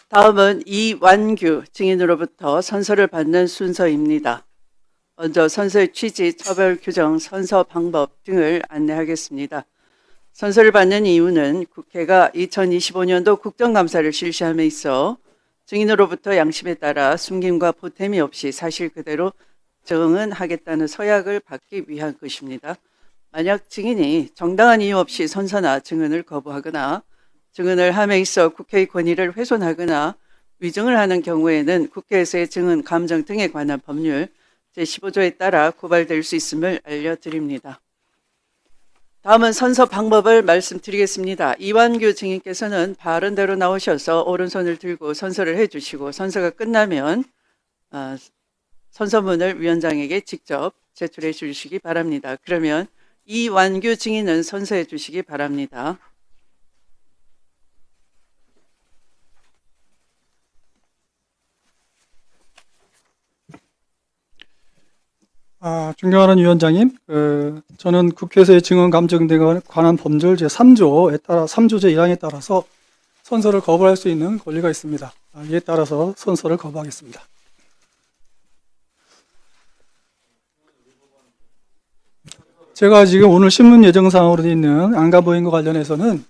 다음은 이완규 증인으로부터 선서를 받는 순서입니다. 먼저 선서의 취지, 처벌 규정, 선서 방법 등을 안내하겠습니다. 선서를 받는 이유는 국회가 2025년도 국정감사를 실시함에 있어 증인으로부터 양심에 따라 숨김과 보탬이 없이 사실 그대로 증언하겠다는 서약을 받기 위한 것입니다. 만약 증인이 정당한 이유 없이 선서나 증언을 거부하거나 증언을 함에 있어 국회의 권위를 훼손하거나 위증을 하는 경우에는 국회에서의 증언 감정 등에 관한 법률 제15조에 따라 고발될 수 있음을 알려드립니다. 다음은 선서 방법을 말씀드리겠습니다. 이완규 증인께서는 바른 대로 나오셔서 오른손을 들고 선서를 해주시고 선서가 끝나면 선서문을 위원장에게 직접 제출해 주시기 바랍니다. 그러면 이완규 증인은 선서해 주시기 바랍니다. 존경하는 위원장님, 저는 국회에서의 증언 감정 등에 관한 법률 제3조에 따라 3조 제1항에 따라서 선서를 거부할 수 있는 권리가 있습니다. 이에 따라서 선서를 거부하겠습니다. 제가 지금 오늘 신문 예정사항으로 되어 있는 안가부인과 관련해서는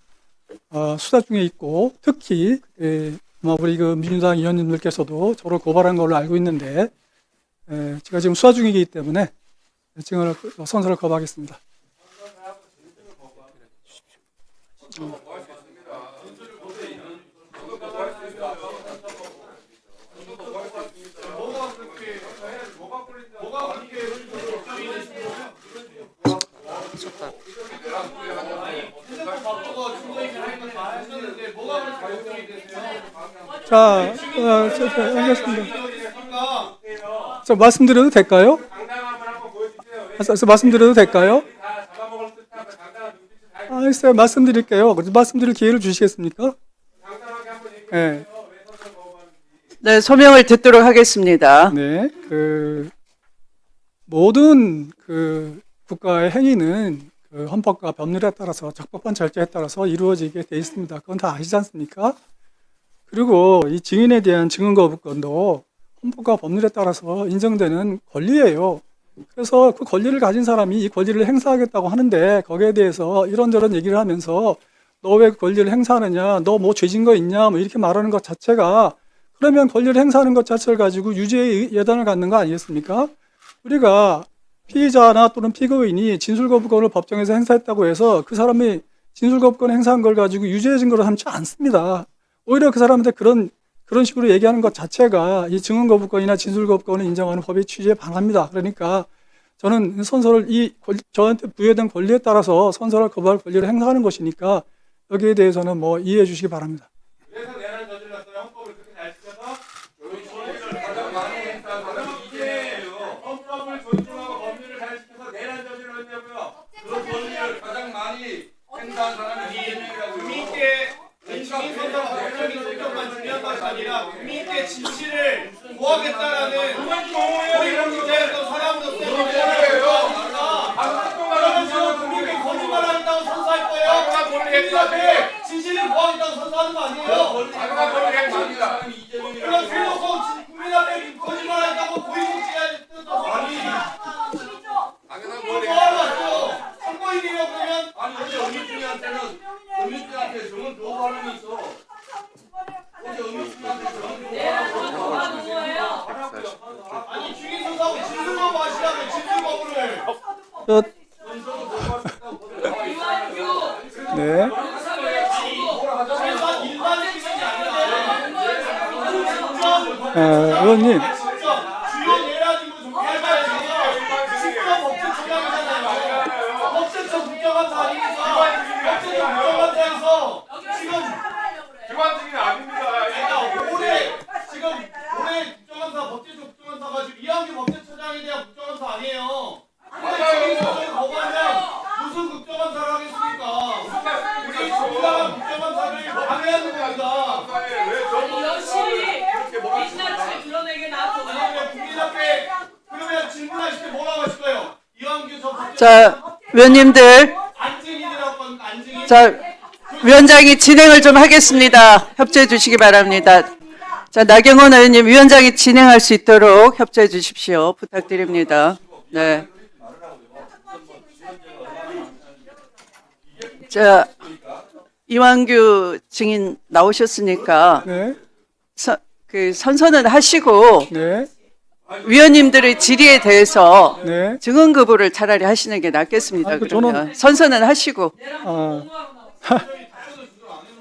수사 중에 있고 특히 우리 민주당 의원님들께서도 저를 고발한 걸로 알고 있는데 제가 지금 수사 중이기 때문에 증언을 선서를 거부하겠습니다. 자, 알겠습니다. 말씀드려도 될까요? 말씀드려도 될까요? 알겠어요. 말씀드릴게요. 말씀드릴 기회를 주시겠습니까? 네. 네, 소명을 듣도록 하겠습니다. 네, 모든 국가의 행위는 헌법과 법률에 따라서 적법한 절차에 따라서 이루어지게 돼 있습니다. 그건 다 아시지 않습니까? 그리고 이 증인에 대한 증언 거부권도 헌법과 법률에 따라서 인정되는 권리예요. 그래서 그 권리를 가진 사람이 이 권리를 행사하겠다고 하는데 거기에 대해서 이런저런 얘기를 하면서 너 왜 권리를 행사하느냐, 너 뭐 죄진 거 있냐, 뭐 이렇게 말하는 것 자체가 그러면 권리를 행사하는 것 자체를 가지고 유죄의 예단을 갖는 거 아니겠습니까? 우리가 피의자나 또는 피고인이 진술거부권을 법정에서 행사했다고 해서 그 사람이 진술거부권 행사한 걸 가지고 유죄의 증거로 삼지 않습니다. 오히려 그 사람한테 그런 식으로 얘기하는 것 자체가 이 증언거부권이나 진술거부권을 인정하는 법의 취지에 반합니다. 그러니까 저는 선서를 저한테 부여된 권리에 따라서 선서를 거부할 권리를 행사하는 것이니까 여기에 대해서는 뭐 이해해 주시기 바랍니다. 그래서 내란 저질렀어요. 헌법을 그렇게 잘 지켜서 권리를 가장 많이 행사한 사람이 이재예요. 헌법을 존중하고 법률을 잘 지켜서 내란 저질렀냐고요. 그 권리를 가장 많이 행사한 사람이 이재명이라고요. 국민께 진실 선서 법적인 성격만 중요한 것이 아니라 국민께 진실을 구하겠다라는 이런 문제에서 사람으로서 거예요. 그러면 지금 국민께 거짓말한다고 선서할 거예요. 국민 앞에 진실을 구하겠다고 선서하는 거 아니에요. 그럼 대놓고 국민 앞에 거짓말한다고 고위공직자의 뜻도 아니. 그럼 뭐하러 왔어요? 선거인이며 그러면 아니 어제 은유씨한테 정은 줘 사람이 있어. 어제 은유씨한테 정은 줘 사람이 아니 주긴 선서하고 진술거부 하시라고 진술거부를. 네. 의원님. 주요 내라지고 좀 해봐야지. 실제 법적 조항이잖아요. 법제처 국정감사 아닙니까? 법제처 국정감사에서 지금 기관직이 아닙니다. 올해 국정감사 법제처 국정감사가 지금 이한규 법제처장에 대한 국정감사 아니에요. 근데 지금 거부하면 무슨 국정감사를 하겠습니까? 우리 정당한 국정감사를 방해하는 겁니다. 열심히 민낯을 드러내게 놔둬. 아니 국민 앞에 그러면 질문하실 때 뭐라고 하실 거예요? 이한규 전 법제처장 자, 위원님들, 안증인이라고 안증인. 자, 위원장이 진행을 좀 하겠습니다. 협조해 주시기 바랍니다. 자, 나경원 의원님, 위원장이 진행할 수 있도록 협조해 주십시오. 부탁드립니다. 네. 자, 이완규 증인 나오셨으니까 네, 선서는 하시고 네, 위원님들의 질의에 대해서 네. 증언 거부를 차라리 하시는 게 낫겠습니다. 아이고, 그러면 선서는 하시고. 아,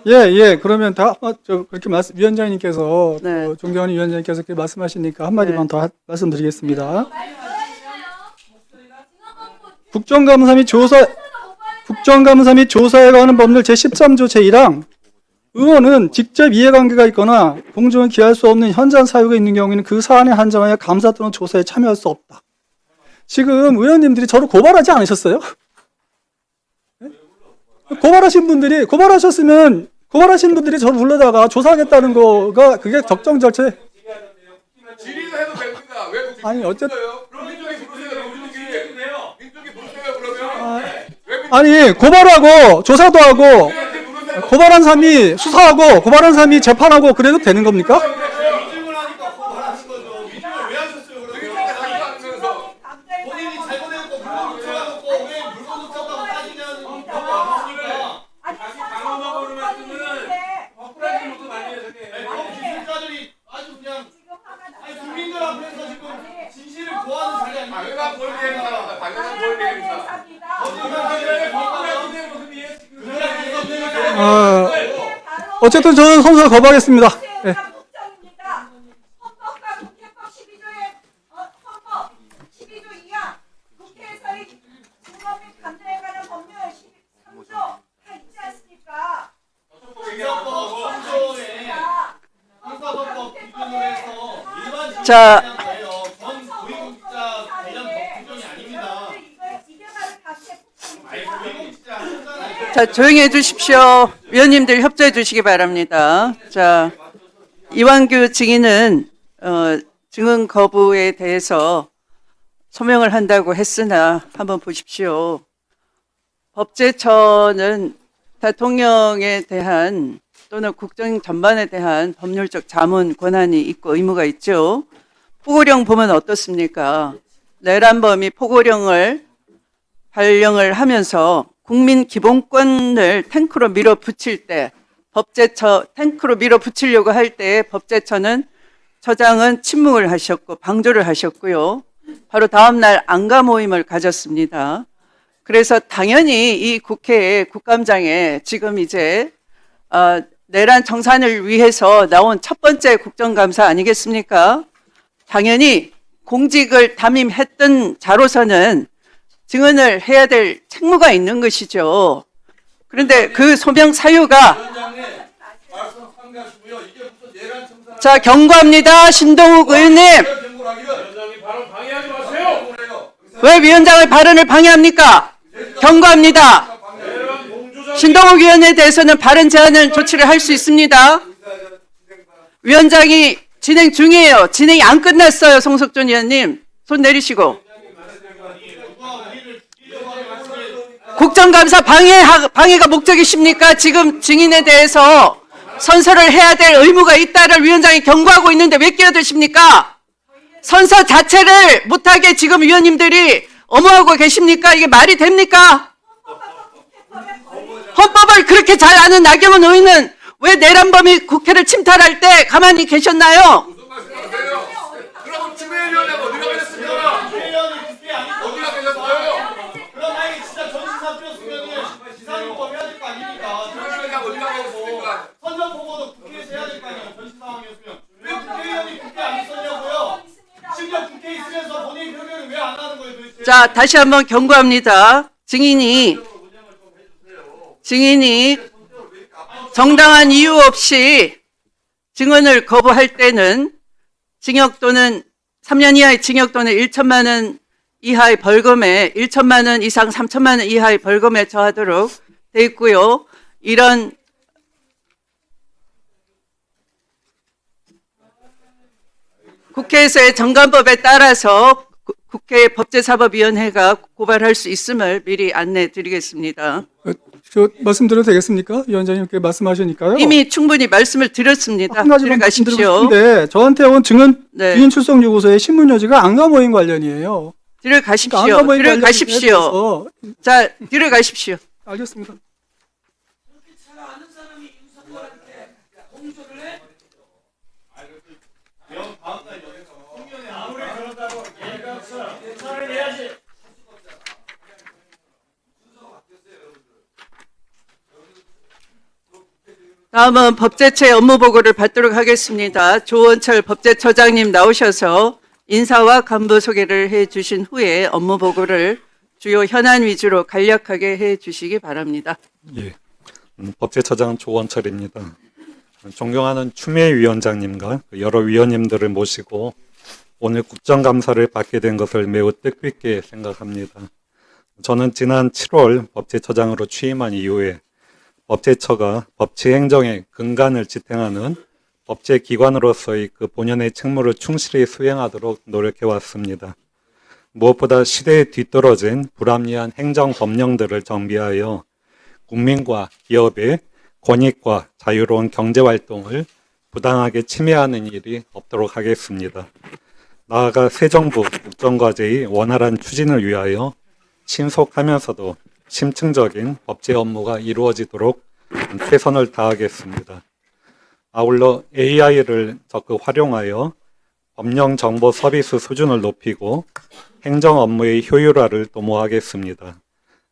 예. 그러면 그렇게 위원장님께서 네. 존경하는 위원장님께서 그렇게 말씀하시니까 한 마디만 네. 더 말씀드리겠습니다. 국정감사 및 조사에 관한 법률 제13조 제1항 의원은 직접 이해관계가 있거나 공정을 기할 수 없는 현장 사유가 있는 경우에는 그 사안에 한정하여 감사 또는 조사에 참여할 수 없다. 지금 의원님들이 저를 고발하지 않으셨어요? 네? 고발하신 분들이 저를 불러다가 조사하겠다는 거가 그게 적정 절차. 질의도 해도 됩니다. 왜 아니, 어쨌든 그럼 민족이 부르세요. 민족이 부르세요. 그러면 아니 고발하고 조사도 하고 고발한 사람이 수사하고 고발한 사람이 재판하고 그래도 되는 겁니까? 위증을 하니까 고발하신 거죠. 위증을 왜 하셨어요? 그러면 본인이 잘못했고 물건 훔쳐가고 왜 물건 훔쳐가고 따지냐는 경우가 없으니까 강호하고 그런 말씀은 억울하지 못도 많이 해서 기술자들이 아주 그냥 국민들 앞에서 지금 진실을 고하는 자리 아닙니까? 당연한 권리입니다. 당연한 권리입니다. 어쨌든 저는 선서 거부하겠습니다. 예. 헌법과 국회법 헌법 12조 2항 국회에서의 증거 및 감정에 관한 법률 13조 다 있지 않습니까? 형사법 3조에 형사법 기준으로 해서 일반 자, 거예요. 전 고위공직자 관련 법 규정이 아닙니다. 이겨가는 각계 고위공직자 하잖아요. 자, 조용히 해주십시오. 위원님들 협조해 주시기 바랍니다. 자, 이완규 증인은 증언 거부에 대해서 소명을 한다고 했으나 한번 보십시오. 법제처는 대통령에 대한 또는 국정 전반에 대한 법률적 자문 권한이 있고 의무가 있죠. 포고령 보면 어떻습니까? 내란범이 포고령을 발령을 하면서 국민 기본권을 탱크로 밀어붙일 때 탱크로 밀어붙이려고 할 때 법제처는 처장은 침묵을 하셨고 방조를 하셨고요. 바로 다음 날 안가 모임을 가졌습니다. 그래서 당연히 이 국회에 국감장에 지금 이제 내란 청산을 위해서 나온 첫 번째 국정감사 아니겠습니까? 당연히 공직을 담임했던 자로서는 증언을 해야 될 책무가 있는 것이죠. 그런데 그 소명 사유가 위원장님 말씀 상가시고요. 이게 무슨 내란 청산 자 경고합니다. 신동욱 의원님 경고를 하기를 위원장님 발언 방해하지 마세요. 왜 위원장의 발언을 방해합니까? 경고합니다. 내란 공조장 신동욱 의원에 대해서는 발언 제한을 조치를 할 수 있습니다. 위원장이 진행 중이에요. 진행이 안 끝났어요. 송석준 의원님 손 내리시고. 국정감사 방해가 목적이십니까? 지금 증인에 대해서 선서를 해야 될 의무가 있다를 위원장이 경고하고 있는데 왜 끼어드십니까? 선서 자체를 못하게 지금 위원님들이 엄호하고 계십니까? 이게 말이 됩니까? 헌법을 그렇게 잘 아는 나경원 의원은 왜 내란범이 국회를 침탈할 때 가만히 계셨나요? 무슨 말씀하세요? 그럼 추미애위원장 어디가 계셨습니까? 국회의원이 국회 아니고 어디가 계셨어요? 그럼 만약에 진짜 전시사표였으면은 지상요법 해야 될 거 아닙니까? 추미애위원장 어디가 계셨습니까? 선전 보고도 국회에서 해야 될 거 아니에요. 전시 상황이었으면 왜 국회의원이 국회 안 있었냐고요? 심지어 국회에 있으면서 본인 표명을 왜 안 하는 거예요, 도대체? 자, 다시 한번 경고합니다. 증인이 정당한 이유 없이 증언을 거부할 때는 징역 또는 3년 이하의 징역 또는 1천만 원 이하의 벌금에 1천만 원 이상 3천만 원 이하의 벌금에 처하도록 돼 있고요. 이런 국회에서의 정관법에 따라서 국회 법제사법위원회가 고발할 수 있음을 미리 안내 드리겠습니다. 저 말씀드려도 되겠습니까? 위원장님께 말씀하시니까요. 이미 충분히 말씀을 드렸습니다. 한 가지만 말씀드리고 들어가십시오. 싶은데 저한테 온 증인 네. 출석 요구서의 신문 여지가 안가 모임 관련이에요. 들어가십시오. 안가 모임 관련에 들어가십시오. 대해서 자, 들어가십시오. 알겠습니다. 잘 아는 사람이 윤석열한테 공조를 해? 다음은 법제처의 업무 보고를 받도록 하겠습니다. 조원철 법제처장님 나오셔서 인사와 간부 소개를 해 주신 후에 업무 보고를 주요 현안 위주로 간략하게 해 주시기 바랍니다. 예, 법제처장 조원철입니다. 존경하는 추미애 위원장님과 여러 위원님들을 모시고 오늘 국정감사를 받게 된 것을 매우 뜻깊게 생각합니다. 저는 지난 7월 법제처장으로 취임한 이후에 법제처가 법치 행정의 근간을 지탱하는 법제기관으로서의 그 본연의 책무를 충실히 수행하도록 노력해왔습니다. 무엇보다 시대에 뒤떨어진 불합리한 행정 법령들을 정비하여 국민과 기업의 권익과 자유로운 경제활동을 부당하게 침해하는 일이 없도록 하겠습니다. 나아가 새 정부 국정과제의 원활한 추진을 위하여 신속하면서도 심층적인 법제 업무가 이루어지도록 최선을 다하겠습니다. 아울러 AI를 적극 활용하여 법령 정보 서비스 수준을 높이고 행정 업무의 효율화를 도모하겠습니다.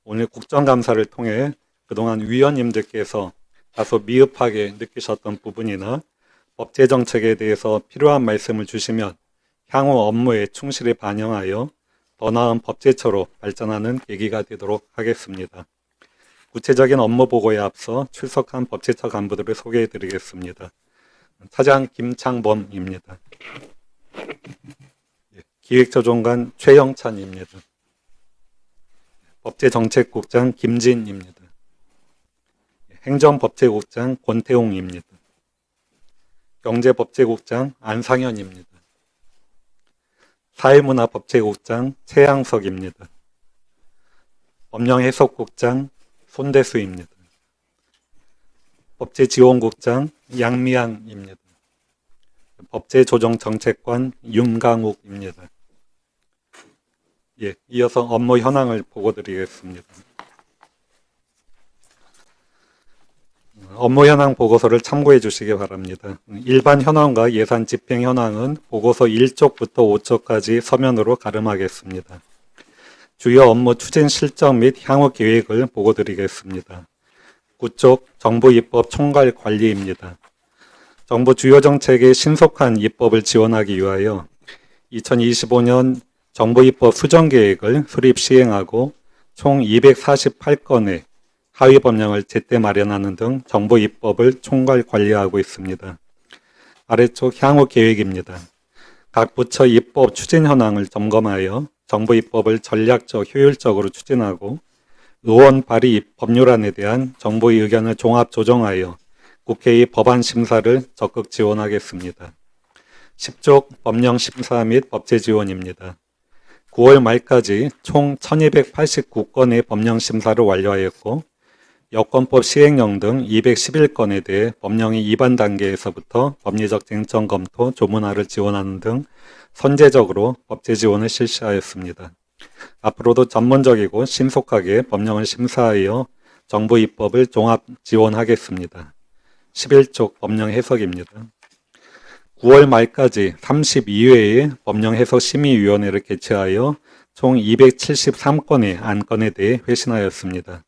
오늘 국정감사를 통해 그동안 위원님들께서 다소 미흡하게 느끼셨던 부분이나 법제 정책에 대해서 필요한 말씀을 주시면 향후 업무에 충실히 반영하여 더 나은 법제처로 발전하는 계기가 되도록 하겠습니다. 구체적인 업무 보고에 앞서 출석한 법제처 간부들을 소개해 드리겠습니다. 차장 김창범입니다. 기획조정관 최영찬입니다. 법제정책국장 김진입니다. 행정법제국장 권태웅입니다. 경제법제국장 안상현입니다. 사회문화법제국장 최양석입니다. 법령해석국장 손대수입니다. 법제지원국장 양미향입니다. 법제조정정책관 윤강욱입니다. 예, 이어서 업무 현황을 보고드리겠습니다. 업무 현황 보고서를 참고해 주시기 바랍니다. 일반 현황과 예산 집행 현황은 보고서 1쪽부터 5쪽까지 서면으로 가름하겠습니다. 주요 업무 추진 실적 및 향후 계획을 보고드리겠습니다. 9쪽 정부 입법 총괄 관리입니다. 정부 주요 정책의 신속한 입법을 지원하기 위하여 2025년 정부 입법 수정 계획을 수립 시행하고 총 248건의 하위 법령을 제때 마련하는 등 정부 입법을 총괄 관리하고 있습니다. 아래쪽 향후 계획입니다. 각 부처 입법 추진 현황을 점검하여 정부 입법을 전략적 효율적으로 추진하고 의원 발의 법률안에 대한 정부의 의견을 종합 조정하여 국회의 법안 심사를 적극 지원하겠습니다. 10쪽 법령 심사 및 법제 지원입니다. 9월 말까지 총 1289건의 법령 심사를 완료하였고 여권법 시행령 등 211건에 대해 법령의 위반 단계에서부터 법리적 쟁점 검토, 조문화를 지원하는 등 선제적으로 법제 지원을 실시하였습니다. 앞으로도 전문적이고 신속하게 법령을 심사하여 정부 입법을 종합 지원하겠습니다. 11쪽 법령 해석입니다. 9월 말까지 32회의 법령 해석 심의위원회를 개최하여 총 273건의 안건에 대해 회신하였습니다.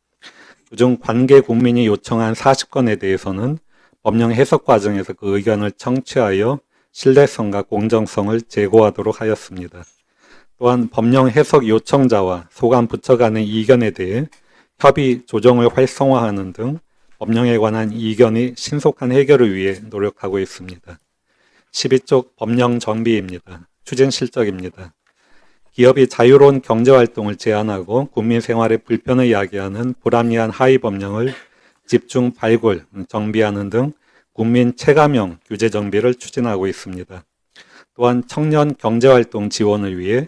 그중 관계 국민이 요청한 40건에 대해서는 법령 해석 과정에서 그 의견을 청취하여 신뢰성과 공정성을 제고하도록 하였습니다. 또한 법령 해석 요청자와 소관 부처 간의 이견에 대해 협의 조정을 활성화하는 등 법령에 관한 이견의 신속한 해결을 위해 노력하고 있습니다. 12쪽 법령 정비입니다. 추진 실적입니다. 기업이 자유로운 경제활동을 제한하고 국민 생활에 불편을 야기하는 불합리한 하위 법령을 집중 발굴, 정비하는 등 국민 체감형 규제 정비를 추진하고 있습니다. 또한 청년 경제활동 지원을 위해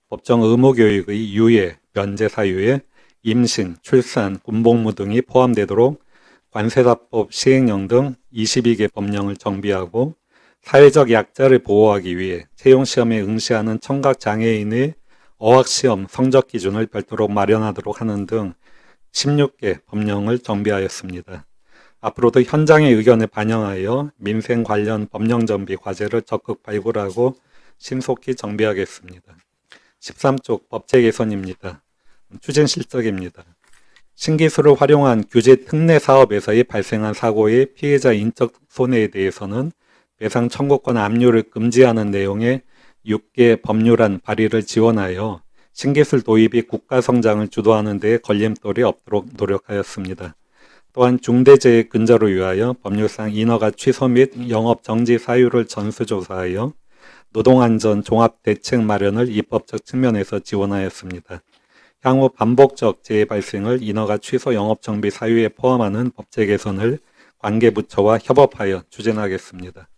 법정 의무교육의 유예, 면제 사유에 임신, 출산, 군복무 등이 포함되도록 관세사법 시행령 등 22개 법령을 정비하고 사회적 약자를 보호하기 위해 채용시험에 응시하는 청각장애인의 어학시험 성적 기준을 별도로 마련하도록 하는 등 16개 법령을 정비하였습니다. 앞으로도 현장의 의견을 반영하여 민생 관련 법령 정비 과제를 적극 발굴하고 신속히 정비하겠습니다. 13쪽 법제 개선입니다. 추진 실적입니다. 신기술을 활용한 규제 특례 사업에서의 발생한 사고의 피해자 인적 손해에 대해서는 배상 청구권 압류를 금지하는 내용의 6개 법률안 발의를 지원하여 신기술 도입이 국가 성장을 주도하는 데 걸림돌이 없도록 노력하였습니다. 또한 중대재해 근절을 위하여 법률상 인허가 취소 및 영업 정지 사유를 전수조사하여 노동안전 종합대책 마련을 입법적 측면에서 지원하였습니다. 향후 반복적 재해 발생을 인허가 취소 영업정비 사유에 포함하는 법제 개선을 관계부처와 협업하여 추진하겠습니다.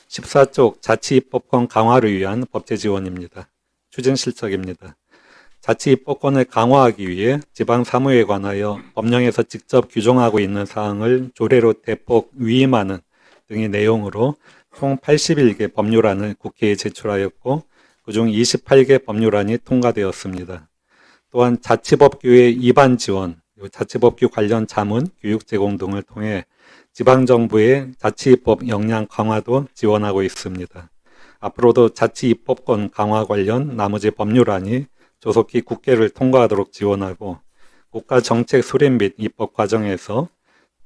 14쪽 자치입법권 강화를 위한 법제 지원입니다. 추진 실적입니다. 자치입법권을 강화하기 위해 지방사무에 관하여 법령에서 직접 규정하고 있는 사항을 조례로 대폭 위임하는 등의 내용으로 총 81개 법률안을 국회에 제출하였고 그중 28개 법률안이 통과되었습니다. 또한 자치법규의 입안 지원, 자치법규 관련 자문, 교육 제공 등을 통해 지방정부의 자치입법 역량 강화도 지원하고 있습니다. 앞으로도 자치입법권 강화 관련 나머지 법률안이 조속히 국회를 통과하도록 지원하고 국가정책 수립 및 입법 과정에서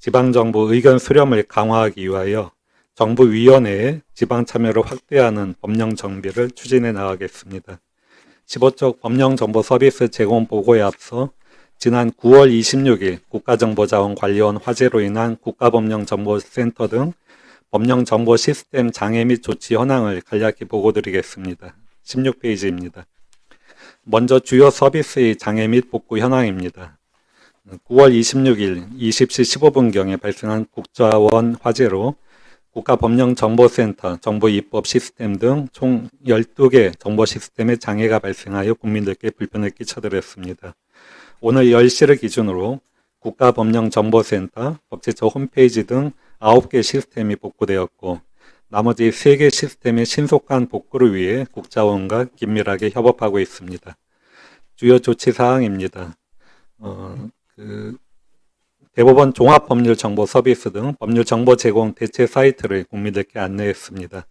지방정부 의견 수렴을 강화하기 위하여 정부위원회의 지방 참여를 확대하는 법령 정비를 추진해 나가겠습니다. 15쪽 법령정보 서비스 제공 보고에 앞서 지난 9월 26일 국가정보자원관리원 화재로 인한 국가법령정보센터 등 법령정보 시스템 장애 및 조치 현황을 간략히 보고드리겠습니다. 16페이지입니다. 먼저 주요 서비스의 장애 및 복구 현황입니다. 9월 26일 20시 15분경에 발생한 국자원 화재로 국가법령정보센터, 정보입법 시스템 등 총 12개 정보 시스템의 장애가 발생하여 국민들께 불편을 끼쳐드렸습니다. 오늘 10시를 기준으로 국가법령정보센터, 법제처 홈페이지 등 9개 시스템이 복구되었고 나머지 3개 시스템의 신속한 복구를 위해 국자원과 긴밀하게 협업하고 있습니다. 주요 조치 사항입니다. 대법원 종합법률정보 서비스 등 법률정보 제공 대체 사이트를 국민들께 안내했습니다.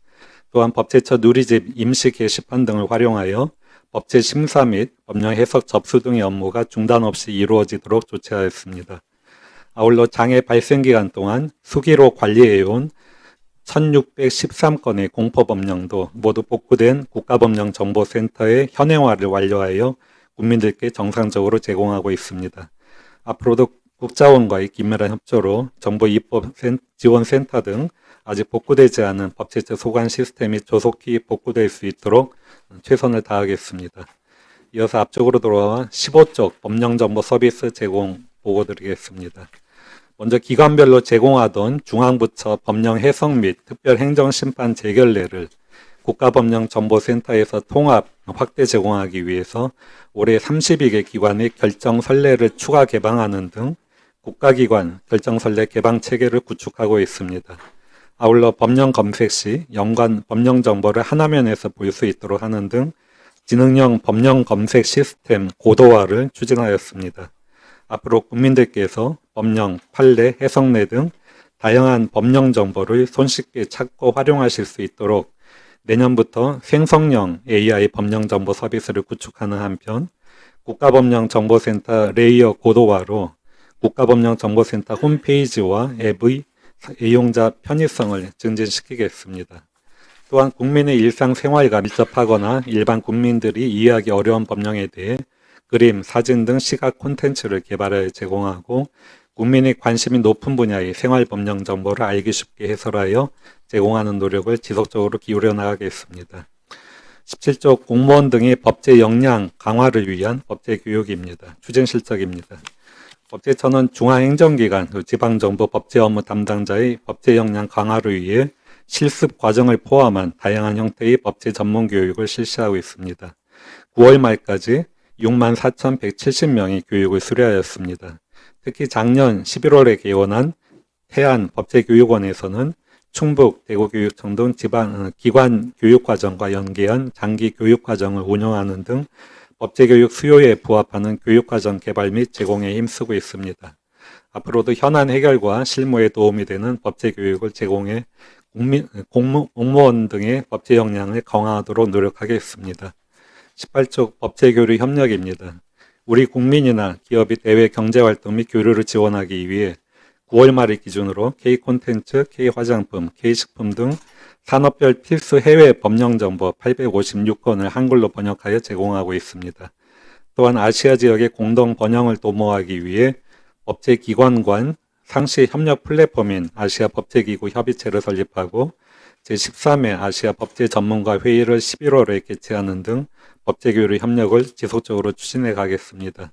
또한 법제처 누리집 임시 게시판 등을 활용하여 법제 심사 및 법령 해석 접수 등의 업무가 중단 없이 이루어지도록 조치하였습니다. 아울러 장애 발생 기간 동안 수기로 관리해온 1613건의 공포법령도 모두 복구된 국가법령정보센터의 현행화를 완료하여 국민들께 정상적으로 제공하고 있습니다. 앞으로도 국자원과의 긴밀한 협조로 정보입법지원센터 등 아직 복구되지 않은 법제처 소관 시스템이 조속히 복구될 수 있도록 최선을 다하겠습니다. 이어서 앞쪽으로 돌아와 15쪽 법령정보 서비스 제공 보고드리겠습니다. 먼저 기관별로 제공하던 중앙부처 법령 해석 및 특별행정심판 재결례를 국가법령정보센터에서 통합 확대 제공하기 위해서 올해 32개 기관의 결정선례를 추가 개방하는 등 국가기관 결정선례 개방 체계를 구축하고 있습니다. 아울러 법령 검색 시 연관 법령 정보를 하나면에서 볼 수 있도록 하는 등 지능형 법령 검색 시스템 고도화를 추진하였습니다. 앞으로 국민들께서 법령, 판례, 해석례 등 다양한 법령 정보를 손쉽게 찾고 활용하실 수 있도록 내년부터 생성형 AI 법령 정보 서비스를 구축하는 한편 국가법령정보센터 레이어 고도화로 국가법령정보센터 홈페이지와 앱의 이용자 편의성을 증진시키겠습니다. 또한 국민의 일상생활과 밀접하거나 일반 국민들이 이해하기 어려운 법령에 대해 그림, 사진 등 시각 콘텐츠를 개발하여 제공하고 국민의 관심이 높은 분야의 생활법령 정보를 알기 쉽게 해설하여 제공하는 노력을 지속적으로 기울여 나가겠습니다. 17조 공무원 등의 법제 역량 강화를 위한 법제 교육입니다. 추진 실적입니다. 법제처는 중앙행정기관, 지방정부 법제 업무 담당자의 법제 역량 강화를 위해 실습 과정을 포함한 다양한 형태의 법제 전문 교육을 실시하고 있습니다. 9월 말까지 64,170명이 교육을 수료하였습니다. 특히 작년 11월에 개원한 태안법제교육원에서는 충북, 대구교육청 등 기관 교육과정과 연계한 장기 교육과정을 운영하는 등 법제교육 수요에 부합하는 교육과정 개발 및 제공에 힘쓰고 있습니다. 앞으로도 현안 해결과 실무에 도움이 되는 법제교육을 제공해 공무원 등의 법제 역량을 강화하도록 노력하겠습니다. 18쪽 법제교류 협력입니다. 우리 국민이나 기업이 대외 경제활동 및 교류를 지원하기 위해 9월 말을 기준으로 K콘텐츠, K화장품, K식품 등 산업별 필수 해외 법령정보 856건을 한글로 번역하여 제공하고 있습니다. 또한 아시아 지역의 공동 번영을 도모하기 위해 법제기관 간 상시 협력 플랫폼인 아시아 법제기구 협의체를 설립하고 제13회 아시아 법제 전문가 회의를 11월에 개최하는 등 법제교류 협력을 지속적으로 추진해 가겠습니다.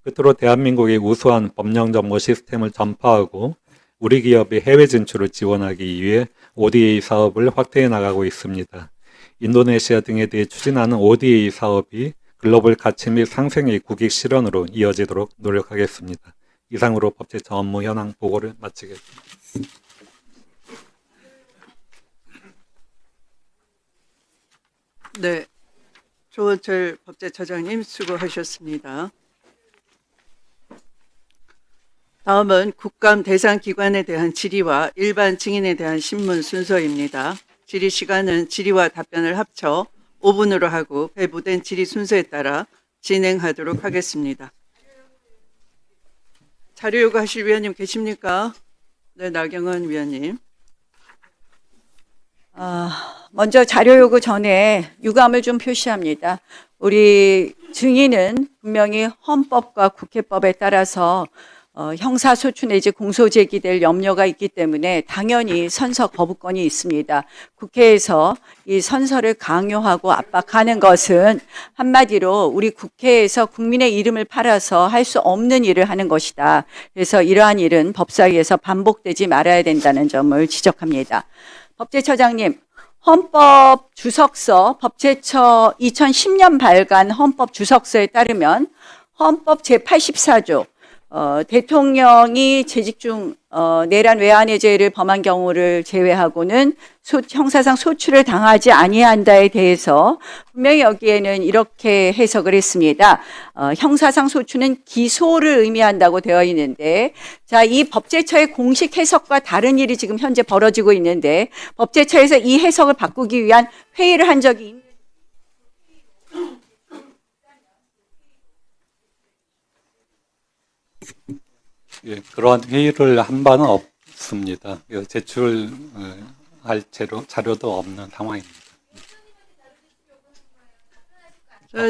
끝으로 대한민국의 우수한 법령정보 시스템을 전파하고 우리 기업의 해외 진출을 지원하기 위해 ODA 사업을 확대해 나가고 있습니다. 인도네시아 등에 대해 추진하는 ODA 사업이 글로벌 가치 및 상생의 국익 실현으로 이어지도록 노력하겠습니다. 이상으로 법제처 업무 현황 보고를 마치겠습니다. 네, 조원철 법제처장님 수고하셨습니다. 다음은 국감 대상 기관에 대한 질의와 일반 증인에 대한 신문 순서입니다. 질의 시간은 질의와 답변을 합쳐 5분으로 하고 배부된 질의 순서에 따라 진행하도록 하겠습니다. 자료 요구하실 위원님 계십니까? 네, 나경원 위원님. 먼저 자료 요구 전에 유감을 좀 표시합니다. 우리 증인은 분명히 헌법과 국회법에 따라서 형사소추 내지 공소제기될 염려가 있기 때문에 당연히 선서 거부권이 있습니다. 국회에서 이 선서를 강요하고 압박하는 것은 한마디로 우리 국회에서 국민의 이름을 팔아서 할 수 없는 일을 하는 것이다. 그래서 이러한 일은 법사위에서 반복되지 말아야 된다는 점을 지적합니다. 법제처장님, 헌법 주석서, 법제처 2010년 발간 헌법 주석서에 따르면 헌법 제84조 대통령이 재직 중 내란 외환해제를 범한 경우를 제외하고는 형사상 소추를 당하지 아니한다에 대해서 분명히 여기에는 이렇게 해석을 했습니다. 형사상 소추는 기소를 의미한다고 되어 있는데, 자, 이 법제처의 공식 해석과 다른 일이 지금 현재 벌어지고 있는데 법제처에서 이 해석을 바꾸기 위한 회의를 한 적이 있는. 예, 그러한 회의를 한 바는 없습니다. 제출할 자료도 없는 상황입니다.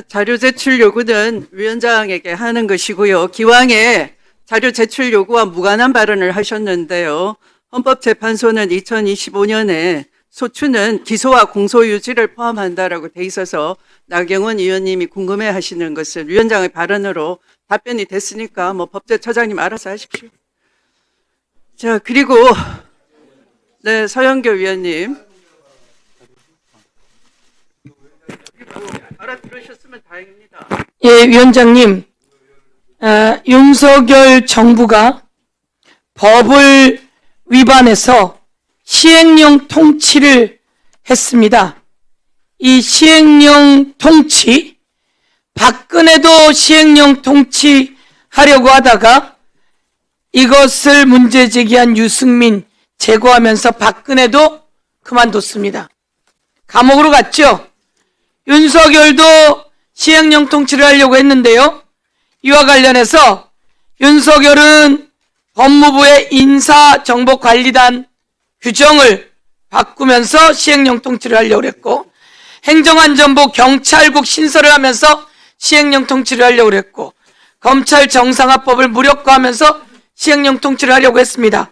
자료 제출 요구는 위원장에게 하는 것이고요. 기왕에 자료 제출 요구와 무관한 발언을 하셨는데요. 헌법재판소는 2025년에 소추는 기소와 공소유지를 포함한다라고 돼 있어서 나경원 의원님이 궁금해하시는 것은 위원장의 발언으로 답변이 됐으니까 뭐 법제처장님 알아서 하십시오. 자, 그리고 네, 서영교 위원님. 알아들으셨으면 다행입니다. 예, 위원장님, 윤석열 정부가 법을 위반해서 시행령 통치를 했습니다. 이 시행령 통치, 박근혜도 시행령 통치하려고 하다가 이것을 문제 제기한 유승민 제거하면서 박근혜도 그만뒀습니다. 감옥으로 갔죠. 윤석열도 시행령 통치를 하려고 했는데요. 이와 관련해서 윤석열은 법무부의 인사정보관리단 규정을 바꾸면서 시행령 통치를 하려고 했고, 행정안전부 경찰국 신설을 하면서 시행령 통치를 하려고 했고, 검찰 정상화법을 무력화하면서 시행령 통치를 하려고 했습니다.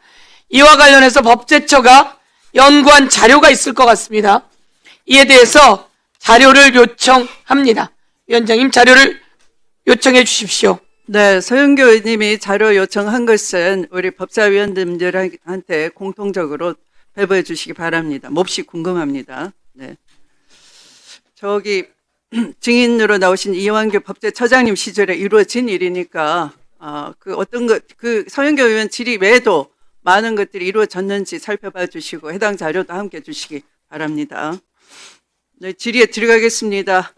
이와 관련해서 법제처가 연구한 자료가 있을 것 같습니다. 이에 대해서 자료를 요청합니다. 위원장님, 자료를 요청해 주십시오. 네, 서영교 의원님이 자료 요청한 것은 우리 법사위원님들한테 공통적으로 배부해 주시기 바랍니다. 몹시 궁금합니다. 네. 저기 증인으로 나오신 이완규 법제처장님 시절에 이루어진 일이니까 그 서영교 의원 질의 외에도 많은 것들이 이루어졌는지 살펴봐 주시고 해당 자료도 함께 주시기 바랍니다. 네, 질의에 들어가겠습니다.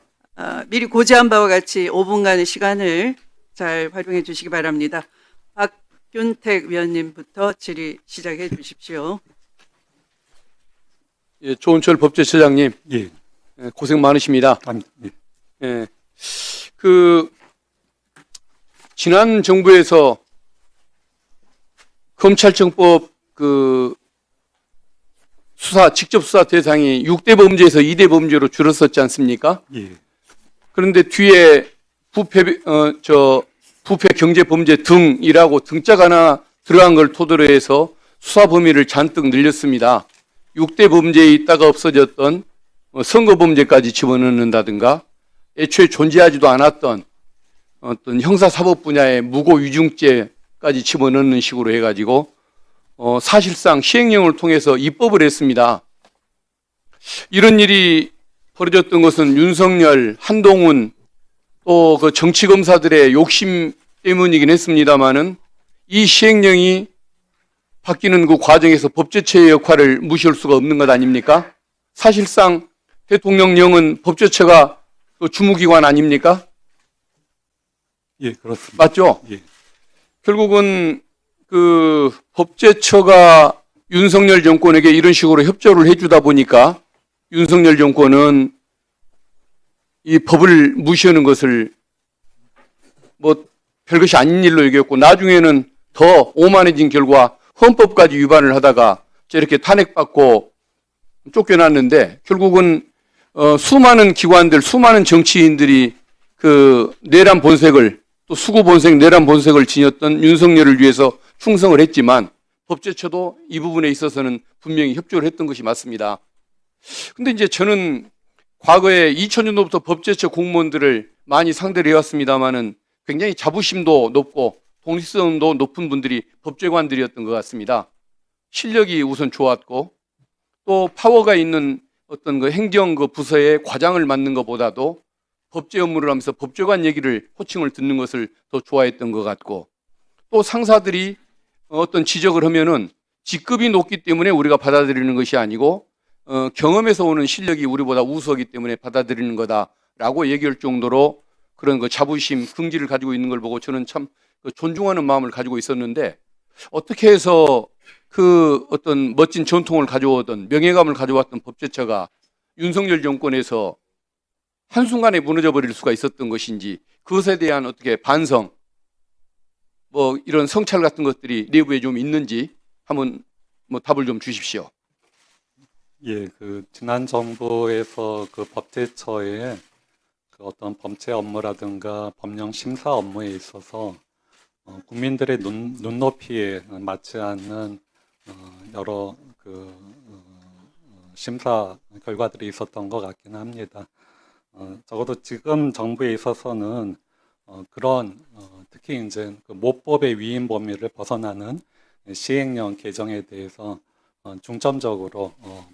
미리 고지한 바와 같이 5분간의 시간을 잘 활용해 주시기 바랍니다. 박균택 위원님부터 질의 시작해 주십시오. 예, 조은철 법제처장님, 예, 고생 많으십니다. 예. 예, 지난 정부에서 검찰청법 직접 수사 대상이 6대 범죄에서 2대 범죄로 줄었었지 않습니까? 예. 그런데 뒤에 부패 경제 범죄 등이라고 등자가 하나 들어간 걸 토대로 해서 수사 범위를 잔뜩 늘렸습니다. 6대 범죄에 있다가 없어졌던 선거 범죄까지 집어넣는다든가 애초에 존재하지도 않았던 어떤 형사사법 분야의 무고 위중죄까지 집어넣는 식으로 해가지고 사실상 시행령을 통해서 입법을 했습니다. 이런 일이 벌어졌던 것은 윤석열, 한동훈 또 그 정치검사들의 욕심 때문이긴 했습니다마는 이 시행령이 바뀌는 그 과정에서 법제처의 역할을 무시할 수가 없는 것 아닙니까? 사실상 대통령령은 법제처가 그 주무기관 아닙니까? 예, 그렇습니다. 맞죠? 예. 결국은 그 법제처가 윤석열 정권에게 이런 식으로 협조를 해주다 보니까 윤석열 정권은 이 법을 무시하는 것을 뭐 별것이 아닌 일로 여겼고 나중에는 더 오만해진 결과 헌법까지 위반을 하다가 저렇게 탄핵받고 쫓겨났는데 결국은 수많은 기관들, 수많은 정치인들이 그 내란 본색을 또 수구 본색, 내란 본색을 지녔던 윤석열을 위해서 충성을 했지만 법제처도 이 부분에 있어서는 분명히 협조를 했던 것이 맞습니다. 근데 이제 저는 과거에 2000년도부터 법제처 공무원들을 많이 상대를 해왔습니다만은 굉장히 자부심도 높고 독립성도 높은 분들이 법제관들이었던 것 같습니다. 실력이 우선 좋았고 또 파워가 있는 어떤 그 행정 그 부서의 과장을 맡는 것보다도 법제 업무를 하면서 법제관 얘기를 호칭을 듣는 것을 더 좋아했던 것 같고 또 상사들이 어떤 지적을 하면은 직급이 높기 때문에 우리가 받아들이는 것이 아니고 경험에서 오는 실력이 우리보다 우수하기 때문에 받아들이는 거다라고 얘기할 정도로 그런 그 자부심, 긍지를 가지고 있는 걸 보고 저는 참 존중하는 마음을 가지고 있었는데 어떻게 해서 그 어떤 멋진 전통을 가져오던 명예감을 가져왔던 법제처가 윤석열 정권에서 한순간에 무너져 버릴 수가 있었던 것인지 그것에 대한 어떻게 반성 뭐 이런 성찰 같은 것들이 내부에 좀 있는지 한번 뭐 답을 좀 주십시오. 예, 그 지난 정부에서 그 법제처의 그 어떤 범죄 업무라든가 법령 심사 업무에 있어서 국민들의 눈높이에 맞지 않는 여러 그 심사 결과들이 있었던 것 같긴 합니다. 적어도 지금 정부에 있어서는 그런 특히 이제 그 모법의 위임 범위를 벗어나는 시행령 개정에 대해서 중점적으로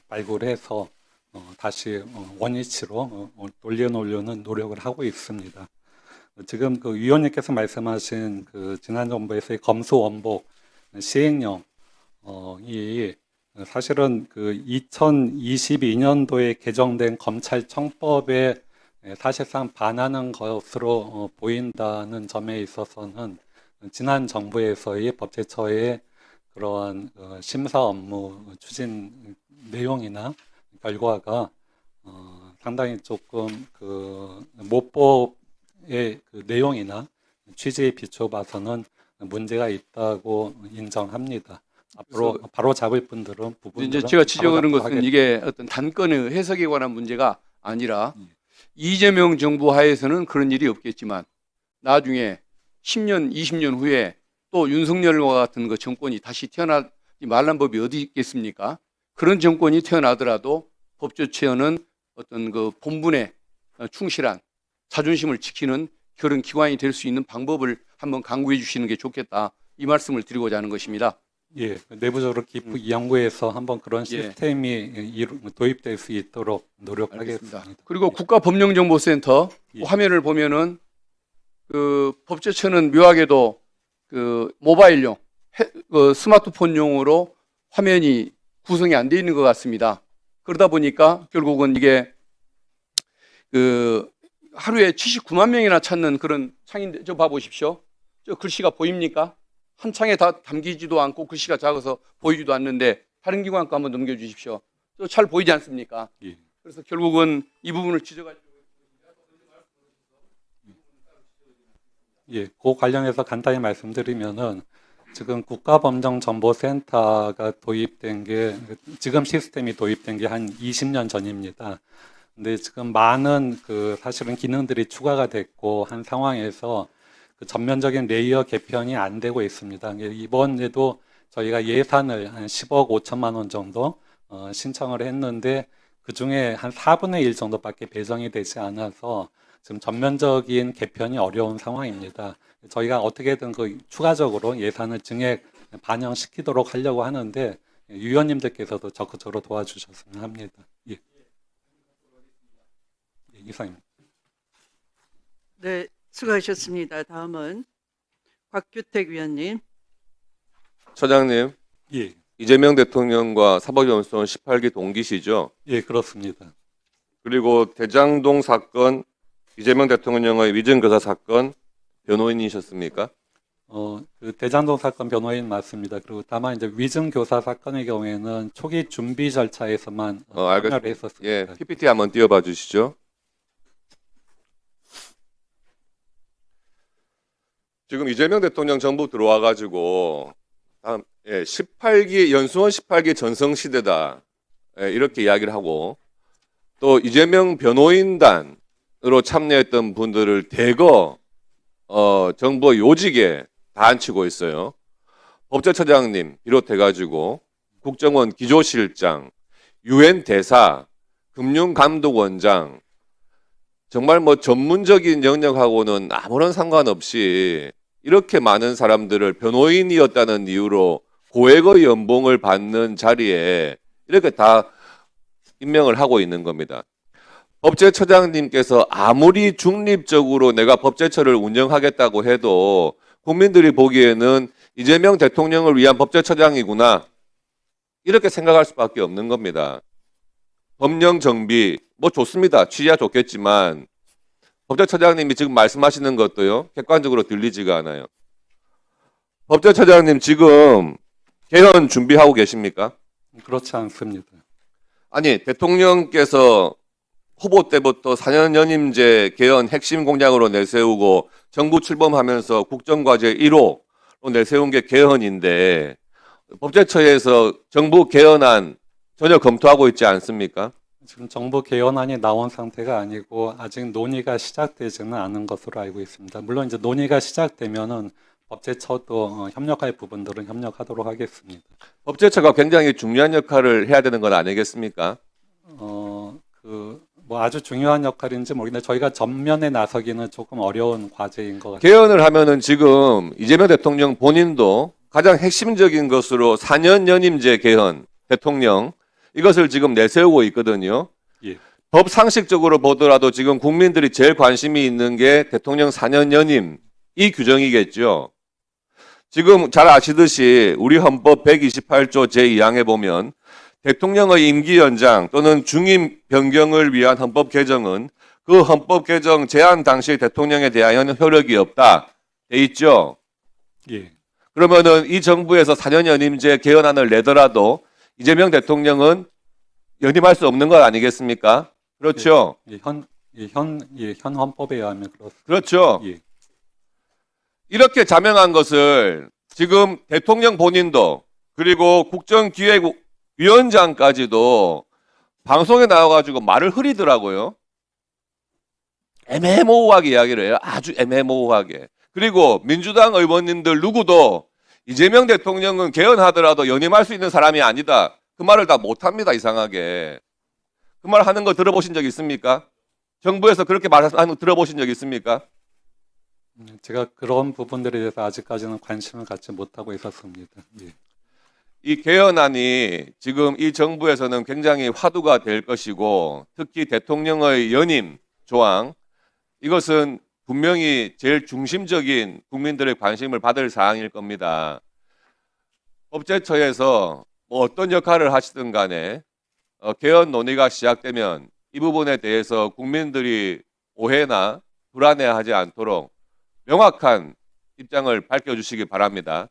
발굴해서 다시 원위치로 돌려놓으려는 노력을 하고 있습니다. 지금 그 위원님께서 말씀하신 그 지난 정부에서의 검수원복 시행령이 사실은 그 2022년도에 개정된 검찰청법에 사실상 반하는 것으로 보인다는 점에 있어서는 지난 정부에서의 법제처의 그러한 심사 업무 추진 내용이나 결과가 상당히 조금 그 모법의 그 내용이나 취지에 비춰봐서는 문제가 있다고 인정합니다. 앞으로 바로 잡을 분들은 부분들은 이제 제가 지적하는 바로 것은 이게 어떤 단건의 해석에 관한 문제가 아니라 이재명 정부 하에서는 그런 일이 없겠지만 나중에 10년, 20년 후에 또 윤석열과 같은 그 정권이 다시 태어나지 말란 법이 어디 있겠습니까? 그런 정권이 태어나더라도 법제처는 어떤 그 본분에 충실한 자존심을 지키는 그런 기관이 될 수 있는 방법을 한번 강구해 주시는 게 좋겠다. 이 말씀을 드리고자 하는 것입니다. 예, 내부적으로 깊이 연구해서 한번 그런 예. 시스템이 도입될 수 있도록 노력하겠습니다. 알겠습니다. 그리고 국가법령정보센터 예. 화면을 보면은 그 법제처는 묘하게도 그 모바일용 그 스마트폰용으로 화면이 구성이 안 돼 있는 것 같습니다. 그러다 보니까 결국은 이게 그 하루에 79만 명이나 찾는 그런 창인데 저 봐보십시오. 저 글씨가 보입니까? 한 창에 다 담기지도 않고 글씨가 작아서 보이지도 않는데 다른 기관 거 한번 넘겨주십시오. 저 잘 보이지 않습니까? 예. 그래서 결국은 이 부분을 지적하려고 예, 그 관련해서 간단히 말씀드리면은 지금 국가범정정보센터가 도입된 게 지금 시스템이 도입된 게 한 20년 전입니다. 근데 지금 많은 그 사실은 기능들이 추가가 됐고 한 상황에서 그 전면적인 레이어 개편이 안 되고 있습니다. 이번에도 저희가 예산을 한 10억 5천만 원 정도 신청을 했는데 그 중에 한 4분의 1 정도밖에 배정이 되지 않아서 지금 전면적인 개편이 어려운 상황입니다. 저희가 어떻게든 그 추가적으로 예산을 증액 반영시키도록 하려고 하는데 유 의원님들께서도 적극적으로 도와주셨으면 합니다. 예. 예, 이상입니다. 네, 수고하셨습니다. 다음은 곽규택 위원님. 처장님, 예, 이재명 대통령과 사법연수원 18기 동기시죠? 예, 그렇습니다. 그리고 대장동 사건, 이재명 대통령의 위증교사 사건 변호인이셨습니까? 그 대장동 사건 변호인 맞습니다. 그리고 다만 이제 위증 교사 사건의 경우에는 초기 준비 절차에서만 알겠습니다. 참여를 했었습니다. 예, PPT 한번 띄워봐 주시죠. 지금 이재명 대통령 정부 들어와가지고 18기 연수원 18기 전성시대다 이렇게 이야기를 하고 또 이재명 변호인단으로 참여했던 분들을 대거 정부 요직에 다 앉히고 있어요. 법제처장님 비롯해가지고 국정원 기조실장, 유엔 대사, 금융감독원장 정말 뭐 전문적인 영역하고는 아무런 상관없이 이렇게 많은 사람들을 변호인이었다는 이유로 고액의 연봉을 받는 자리에 이렇게 다 임명을 하고 있는 겁니다. 법제처장님께서 아무리 중립적으로 내가 법제처를 운영하겠다고 해도 국민들이 보기에는 이재명 대통령을 위한 법제처장이구나 이렇게 생각할 수밖에 없는 겁니다. 법령 정비 뭐 좋습니다. 취지야 좋겠지만 법제처장님이 지금 말씀하시는 것도요 객관적으로 들리지가 않아요. 법제처장님 지금 개헌 준비하고 계십니까? 그렇지 않습니다. 아니 대통령께서 후보 때부터 4년 연임제 개헌 핵심 공약으로 내세우고 정부 출범하면서 국정과제 1호로 내세운 게 개헌인데 법제처에서 정부 개헌안 전혀 검토하고 있지 않습니까? 지금 정부 개헌안이 나온 상태가 아니고 아직 논의가 시작되지는 않은 것으로 알고 있습니다. 물론 이제 논의가 시작되면은 법제처도 협력할 부분들은 협력하도록 하겠습니다. 법제처가 굉장히 중요한 역할을 해야 되는 건 아니겠습니까? 뭐 아주 중요한 역할인지 모르겠는데 저희가 전면에 나서기는 조금 어려운 과제인 것 같습니다. 개헌을 하면은 지금 이재명 대통령 본인도 가장 핵심적인 것으로 4년 연임제 개헌 대통령 이것을 지금 내세우고 있거든요. 예. 법 상식적으로 보더라도 지금 국민들이 제일 관심이 있는 게 대통령 4년 연임 이 규정이겠죠. 지금 잘 아시듯이 우리 헌법 128조 제2항에 보면 대통령의 임기 연장 또는 중임 변경을 위한 헌법 개정은 그 헌법 개정 제한 당시 대통령에 대하여는 효력이 없다 돼 있죠. 예. 그러면은 이 정부에서 4년 연임제 개헌안을 내더라도 이재명 대통령은 연임할 수 없는 것 아니겠습니까? 그렇죠. 현 헌법에 의하면 그렇습니다. 그렇죠. 예. 이렇게 자명한 것을 지금 대통령 본인도 그리고 국정기획위원장까지도 방송에 나와가지고 말을 흐리더라고요. 애매모호하게 이야기를 해요. 아주 애매모호하게. 그리고 민주당 의원님들 누구도 이재명 대통령은 개헌하더라도 연임할 수 있는 사람이 아니다. 그 말을 다 못합니다. 이상하게. 그 말 하는 거 들어보신 적 있습니까? 정부에서 그렇게 말하는 거 들어보신 적 있습니까? 제가 그런 부분들에 대해서 아직까지는 관심을 갖지 못하고 있었습니다. 예. 이 개헌안이 지금 이 정부에서는 굉장히 화두가 될 것이고 특히 대통령의 연임 조항 이것은 분명히 제일 중심적인 국민들의 관심을 받을 사항일 겁니다. 법제처에서 뭐 어떤 역할을 하시든 간에 개헌 논의가 시작되면 이 부분에 대해서 국민들이 오해나 불안해하지 않도록 명확한 입장을 밝혀주시기 바랍니다.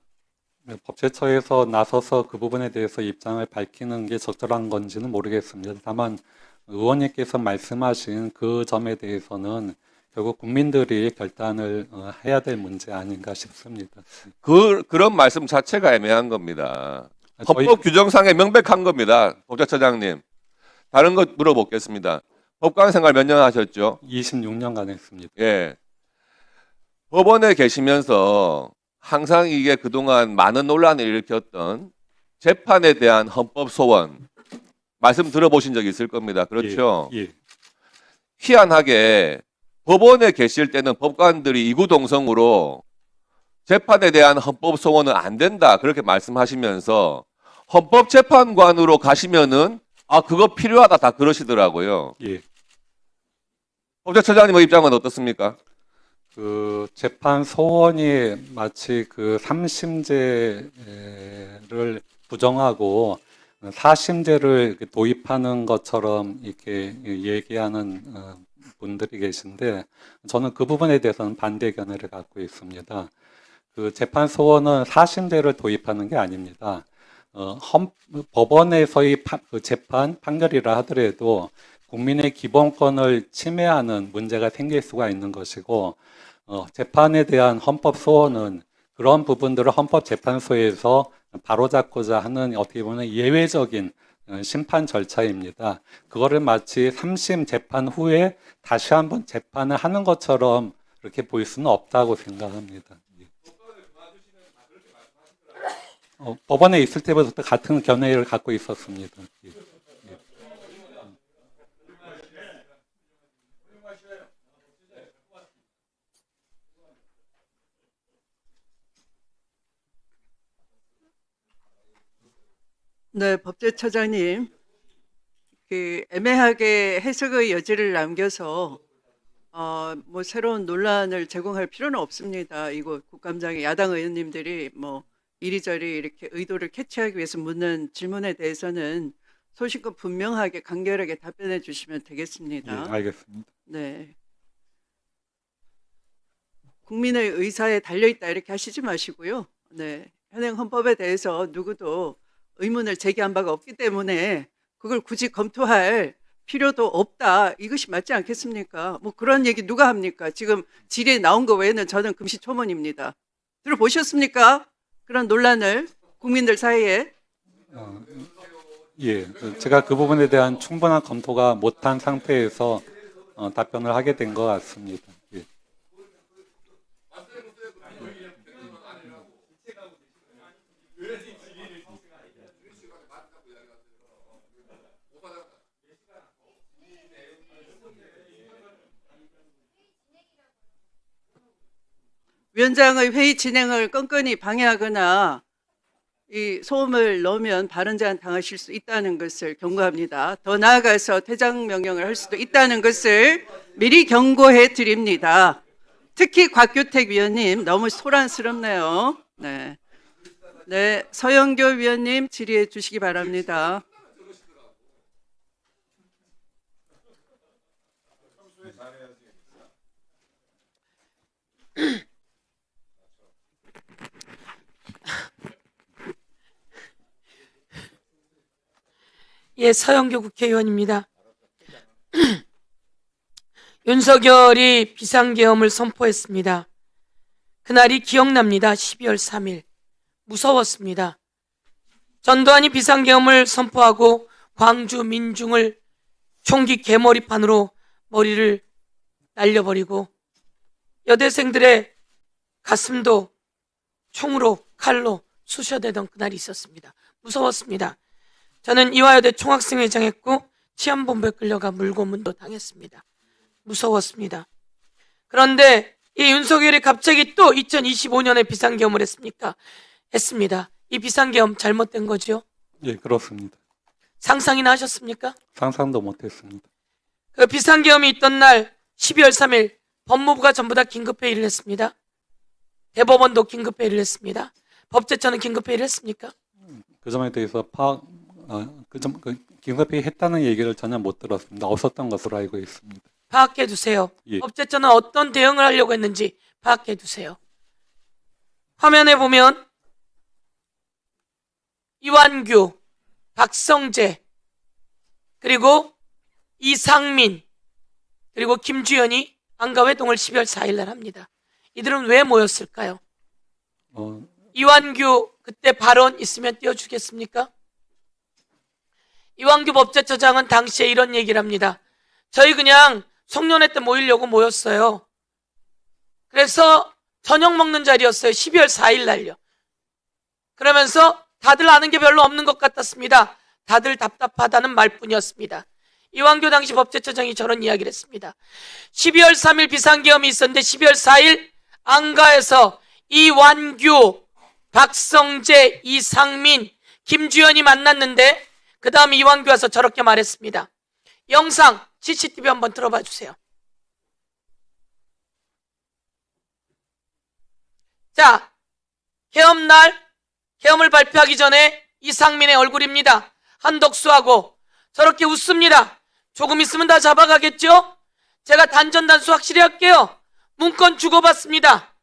네, 법제처에서 나서서 그 부분에 대해서 입장을 밝히는 게 적절한 건지는 모르겠습니다. 다만 의원님께서 말씀하신 그 점에 대해서는 결국 국민들이 결단을 해야 될 문제 아닌가 싶습니다. 그런 말씀 자체가 애매한 겁니다. 저희- 헌법 규정상에 명백한 겁니다. 법제처장님. 다른 것 물어보겠습니다. 법관 생활 몇 년 하셨죠? 26년간 했습니다. 예. 법원에 계시면서 항상 이게 그동안 많은 논란을 일으켰던 재판에 대한 헌법 소원 말씀 들어보신 적 있을 겁니다. 그렇죠? 예. 희한하게 법원에 계실 때는 법관들이 이구동성으로 재판에 대한 헌법 소원은 안 된다 그렇게 말씀하시면서 헌법재판관으로 가시면은 그거 필요하다 다 그러시더라고요. 예. 법제처장님의 입장은 어떻습니까? 그 재판 소원이 마치 그 3심제를 부정하고 4심제를 도입하는 것처럼 이렇게 얘기하는 분들이 계신데 저는 그 부분에 대해서는 반대 견해를 갖고 있습니다. 그 재판 소원은 4심제를 도입하는 게 아닙니다. 법원에서의 그 재판 판결이라 하더라도 국민의 기본권을 침해하는 문제가 생길 수가 있는 것이고 재판에 대한 헌법 소원은 그런 부분들을 헌법재판소에서 바로잡고자 하는 어떻게 보면 예외적인 심판 절차입니다. 그거를 마치 3심 재판 후에 다시 한번 재판을 하는 것처럼 이렇게 보일 수는 없다고 생각합니다. 법원에 있을 때부터 같은 견해를 갖고 있었습니다. 예. 네, 법제처장님, 그 애매하게 해석의 여지를 남겨서 뭐 새로운 논란을 제공할 필요는 없습니다. 이거 국감장에 야당 의원님들이 뭐 이리저리 이렇게 의도를 캐치하기 위해서 묻는 질문에 대해서는 소신껏 분명하게 간결하게 답변해 주시면 예, 되겠습니다. 알겠습니다. 네. 국민의 의사에 달려있다 이렇게 하시지 마시고요. 네. 현행 헌법에 대해서 누구도 의문을 제기한 바가 없기 때문에 그걸 굳이 검토할 필요도 없다. 이것이 맞지 않겠습니까? 뭐 그런 얘기 누가 합니까? 지금 질의에 나온 거 외에는 저는 금시초문입니다. 들어보셨습니까? 그런 논란을 국민들 사이에. 예, 제가 그 부분에 대한 충분한 검토가 못한 상태에서 답변을 하게 된 것 같습니다. 예. 위원장의 회의 진행을 끈끈이 방해하거나 이 소음을 넣으면 발언 제한 당하실 수 있다는 것을 경고합니다. 더 나아가서 퇴장 명령을 할 수도 있다는 것을 미리 경고해 드립니다. 특히 곽규택 위원님 너무 소란스럽네요. 네. 네, 서영교 위원님 질의해 주시기 바랍니다. 예, 서영교 국회의원입니다. 윤석열이 비상계엄을 선포했습니다. 그날이 기억납니다. 12월 3일. 무서웠습니다. 전두환이 비상계엄을 선포하고 광주 민중을 총기 개머리판으로 머리를 날려버리고 여대생들의 가슴도 총으로 칼로 쑤셔대던 그날이 있었습니다. 무서웠습니다. 저는 이화여대 총학생회장 했고 치안본부에 끌려가 물고문도 당했습니다. 무서웠습니다. 그런데 이 윤석열이 갑자기 또 2025년에 비상계엄을 했습니다. 이 비상계엄 잘못된 거죠? 예, 그렇습니다. 상상이나 하셨습니까? 상상도 못했습니다. 그 비상계엄이 있던 날 12월 3일 법무부가 전부 다 긴급회의를 했습니다. 대법원도 긴급회의를 했습니다. 법제처는 긴급회의를 했습니까? 그 점에 대해서 그 긴급회의 했다는 얘기를 전혀 못 들었습니다. 없었던 것으로 알고 있습니다. 파악해 두세요. 예. 법제처는 어떤 대응을 하려고 했는지 파악해 두세요. 화면에 보면 이완규, 박성재, 그리고 이상민, 그리고 김주현이 안가회동을 12월 4일 날 합니다. 이들은 왜 모였을까요? 이완규 그때 발언 있으면 띄워주겠습니까? 이완규 법제처장은 당시에 이런 얘기를 합니다. 저희 그냥 송년회 때 모이려고 모였어요. 그래서 저녁 먹는 자리였어요. 12월 4일 날요. 그러면서 다들 아는 게 별로 없는 것 같았습니다. 다들 답답하다는 말뿐이었습니다. 이완규 당시 법제처장이 저런 이야기를 했습니다. 12월 3일 비상계엄이 있었는데 12월 4일 안가에서 이완규, 박성재, 이상민, 김주현이 만났는데 그 다음 이완규 와서 저렇게 말했습니다. 영상 CCTV 한번 들어봐 주세요. 자, 계엄을 발표하기 전에 이상민의 얼굴입니다. 한덕수하고 저렇게 웃습니다. 조금 있으면 다 잡아가겠죠? 제가 단전단수 확실히 할게요. 문건 주고받습니다.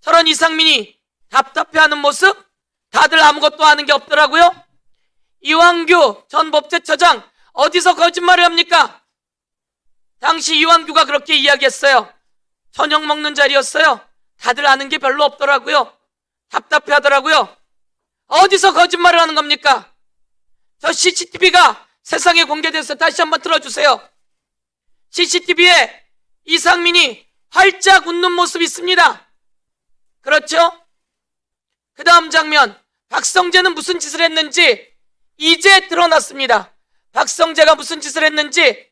저런 이상민이 답답해하는 모습? 다들 아무것도 아는 게 없더라고요. 이완규 전 법제처장 어디서 거짓말을 합니까? 당시 이완규가 그렇게 이야기했어요. 저녁 먹는 자리였어요. 다들 아는 게 별로 없더라고요. 답답해하더라고요. 어디서 거짓말을 하는 겁니까? 저 CCTV가 세상에 공개돼서 다시 한번 틀어주세요. CCTV에 이상민이 활짝 웃는 모습이 있습니다. 그렇죠? 그 다음 장면, 박성재는 무슨 짓을 했는지 이제 드러났습니다. 박성재가 무슨 짓을 했는지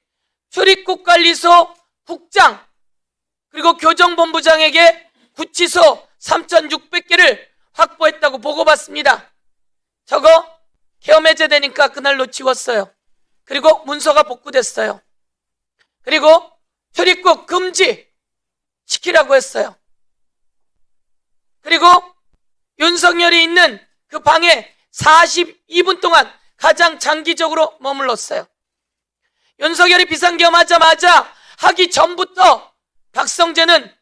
출입국관리소 국장 그리고 교정본부장에게 구치소 3,600개를 확보했다고 보고받습니다. 저거 계엄 해제되니까 그날로 지웠어요. 그리고 문서가 복구됐어요. 그리고 출입국 금지 시키라고 했어요. 그리고 윤석열이 있는 그 방에 42분 동안 가장 장기적으로 머물렀어요. 윤석열이 비상계엄 하자마자 하기 전부터 박성재는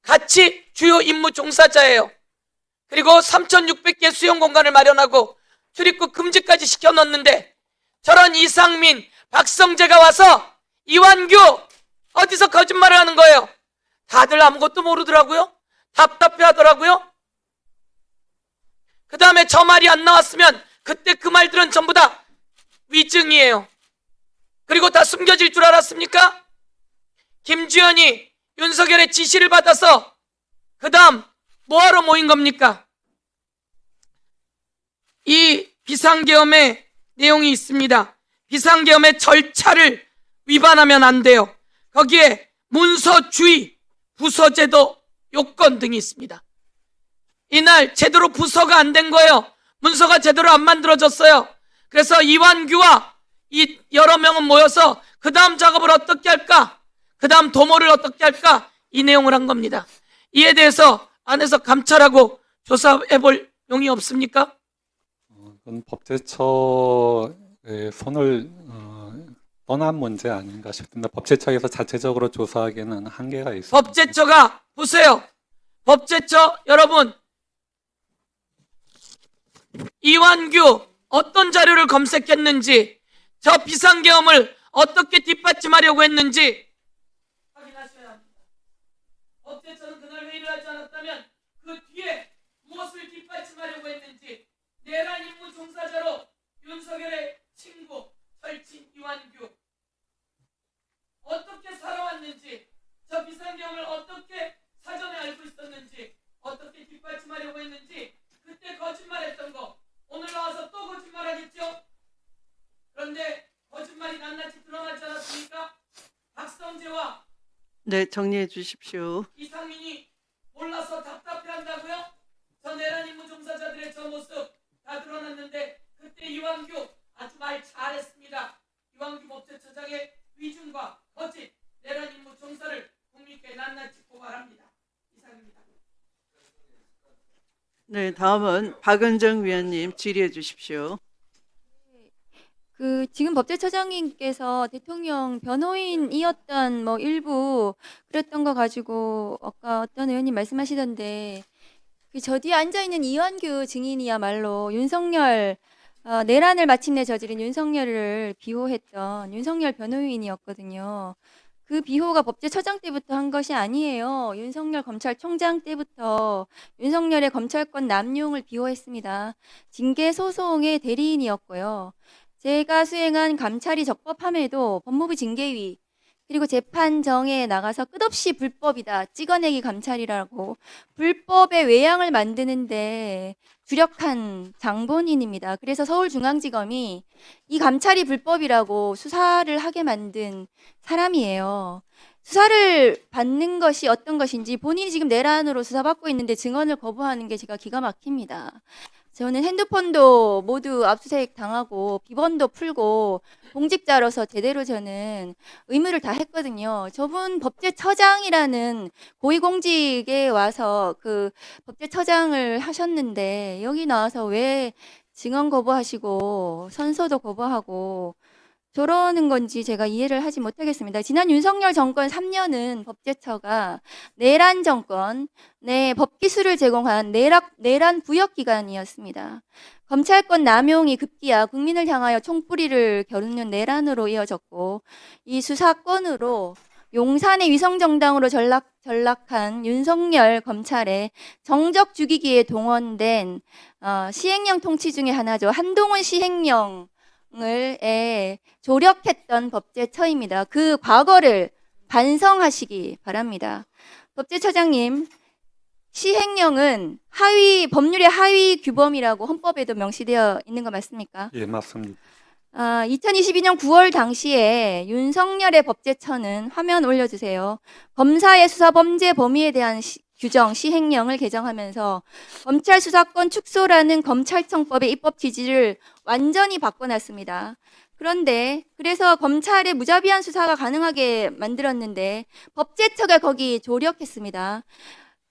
같이 주요 임무 종사자예요. 그리고 3,600개 수용 공간을 마련하고 출입국 금지까지 시켜놓는데 저런 이상민, 박성재가 와서 이완규 어디서 거짓말을 하는 거예요? 다들 아무것도 모르더라고요. 답답해 하더라고요. 그 다음에 저 말이 안 나왔으면 그때 그 말들은 전부 다 위증이에요. 그리고 다 숨겨질 줄 알았습니까? 김주현이 윤석열의 지시를 받아서 그 다음 뭐하러 모인 겁니까? 이 비상계엄의 내용이 있습니다. 비상계엄의 절차를 위반하면 안 돼요. 거기에 문서 주의, 부서제도 요건 등이 있습니다. 이날 제대로 부서가 안 된 거예요. 문서가 제대로 안 만들어졌어요. 그래서 이완규와 이 여러 명은 모여서 그 다음 작업을 어떻게 할까? 그 다음 도모를 어떻게 할까? 이 내용을 한 겁니다. 이에 대해서 안에서 감찰하고 조사해 볼 용이 없습니까? 그건 법제처의 손을 떠난 문제 아닌가 싶습니다. 법제처에서 자체적으로 조사하기에는 한계가 있습니다. 법제처가 보세요. 법제처 여러분, 이완규 어떤 자료를 검색했는지, 저 비상계엄을 어떻게 뒷받침하려고 했는지 확인하셔야 합니다. 법제처는 그날 회의를 하지 않았다면 그 뒤에 무엇을 뒷받침하려고 했는지, 내란 임무 종사자로 윤석열의 친구 절친 이완규 어떻게 살아왔는지, 저 비상계엄을 어떻게 사전에 알고 있었는지, 어떻게 뒷받침하려고 했는지, 그때 거짓말했던 거 오늘 나와서 또 거짓말하겠죠? 그런데 거짓말이 낱낱이 드러나지 않았습니까? 박성재와 네, 정리해 주십시오. 이상민이 몰라서 답답해한다고요? 저 내란 임무 종사자들의 저 모습 않았는데 그때 이완규 아주 말 잘했습니다. 이완규 법제처장의 위증과 거짓, 내란 임무 정사를 국민께 낱낱이 고발합니다. 이상입니다. 네, 다음은 박은정 위원님 질의해 주십시오. 지금 법제처장님께서 대통령 변호인이었던 일부 그랬던 거 가지고 아까 어떤 의원님 말씀하시던데 저 뒤에 앉아 있는 이완규 증인이야말로 윤석열 내란을 마침내 저지른 윤석열을 비호했던 윤석열 변호인이었거든요. 그 비호가 법제처장 때부터 한 것이 아니에요. 윤석열 검찰총장 때부터 윤석열의 검찰권 남용을 비호했습니다. 징계 소송의 대리인이었고요. 제가 수행한 감찰이 적법함에도 법무부 징계위 그리고 재판정에 나가서 끝없이 불법이다, 찍어내기 감찰이라고 불법의 외양을 만드는데 주력한 장본인입니다. 그래서 서울중앙지검이 이 감찰이 불법이라고 수사를 하게 만든 사람이에요. 수사를 받는 것이 어떤 것인지 본인이 지금 내란으로 수사받고 있는데 증언을 거부하는 게 제가 기가 막힙니다. 저는 핸드폰도 모두 압수수색 당하고 비번도 풀고 공직자로서 제대로 저는 의무를 다 했거든요. 저분 법제처장이라는 고위공직에 와서 그 법제처장을 하셨는데 여기 나와서 왜 증언 거부하시고 선서도 거부하고 저러는 건지 제가 이해를 하지 못하겠습니다. 지난 윤석열 정권 3년은 법제처가 내란 정권, 법기술을 제공한 내란 부역 기관이었습니다. 검찰권 남용이 급기야 국민을 향하여 총뿌리를 겨누는 내란으로 이어졌고 이 수사권으로 용산의 위성정당으로 전락한 윤석열 검찰의 정적 죽이기에 동원된 시행령 통치 중에 하나죠. 한동훈 시행령 을 조력했던 법제처입니다. 그 과거를 반성하시기 바랍니다. 법제처장님, 시행령은 법률의 하위 규범이라고 헌법에도 명시되어 있는 거 맞습니까? 예, 맞습니다. 2022년 9월 당시에 윤석열의 법제처는 화면 올려주세요. 검사의 수사 범죄 범위에 대한 규정 시행령을 개정하면서 검찰 수사권 축소라는 검찰청법의 입법 취지를 완전히 바꿔놨습니다. 그런데 그래서 검찰의 무자비한 수사가 가능하게 만들었는데 법제처가 거기 조력했습니다.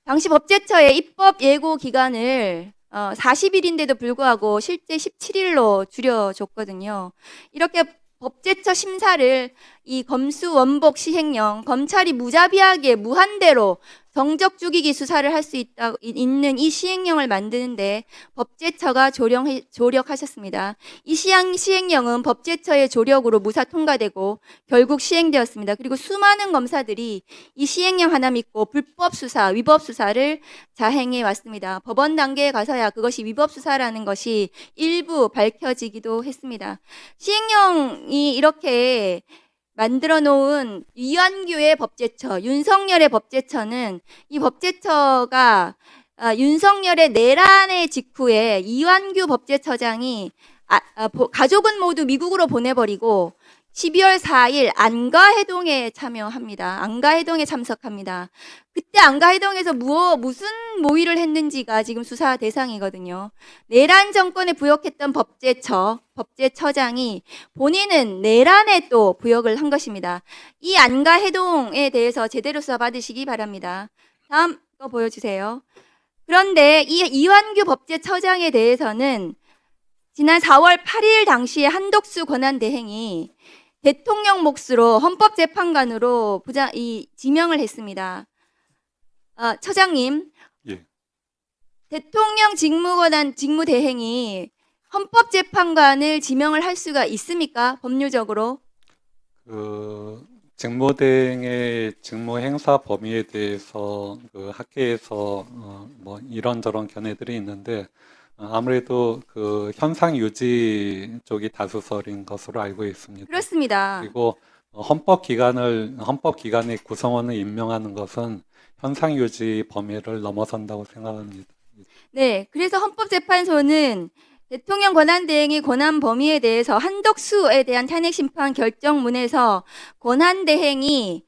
당시 법제처의 입법 예고 기간을 40일인데도 불구하고 실제 17일로 줄여줬거든요. 이렇게 법제처 심사를 이 검수원복 시행령, 검찰이 무자비하게 무한대로 정적 죽이기 수사를 할 수 있는 이 시행령을 만드는데 법제처가 조력하셨습니다. 이 시행령은 법제처의 조력으로 무사 통과되고 결국 시행되었습니다. 그리고 수많은 검사들이 이 시행령 하나 믿고 불법 수사, 위법 수사를 자행해 왔습니다. 법원 단계에 가서야 그것이 위법 수사라는 것이 일부 밝혀지기도 했습니다. 시행령이 이렇게 만들어 놓은 이완규의 법제처, 윤석열의 법제처는 이 법제처가 윤석열의 내란의 직후에 이완규 법제처장이 가족은 모두 미국으로 보내버리고 12월 4일 안가해동에 참여합니다. 안가해동에 참석합니다. 그때 안가해동에서 무슨 모의를 했는지가 지금 수사 대상이거든요. 내란 정권에 부역했던 법제처장이 본인은 내란에 또 부역을 한 것입니다. 이 안가해동에 대해서 제대로 수사 받으시기 바랍니다. 다음 거 보여주세요. 그런데 이 이완규 법제처장에 대해서는 지난 4월 8일 당시에 한덕수 권한대행이 대통령 몫으로 헌법재판관으로 지명을 했습니다. 처장님, 예. 대통령 직무대행이 헌법재판관을 지명을 할 수가 있습니까? 법률적으로? 직무대행의 직무 행사 범위에 대해서 학계에서 이런저런 견해들이 있는데 아무래도 현상 유지 쪽이 다수설인 것으로 알고 있습니다. 그렇습니다. 그리고 헌법기관의 구성원을 임명하는 것은 현상 유지 범위를 넘어선다고 생각합니다. 네, 그래서 헌법재판소는 대통령 권한대행의 권한 범위에 대해서 한덕수에 대한 탄핵심판 결정문에서 권한대행이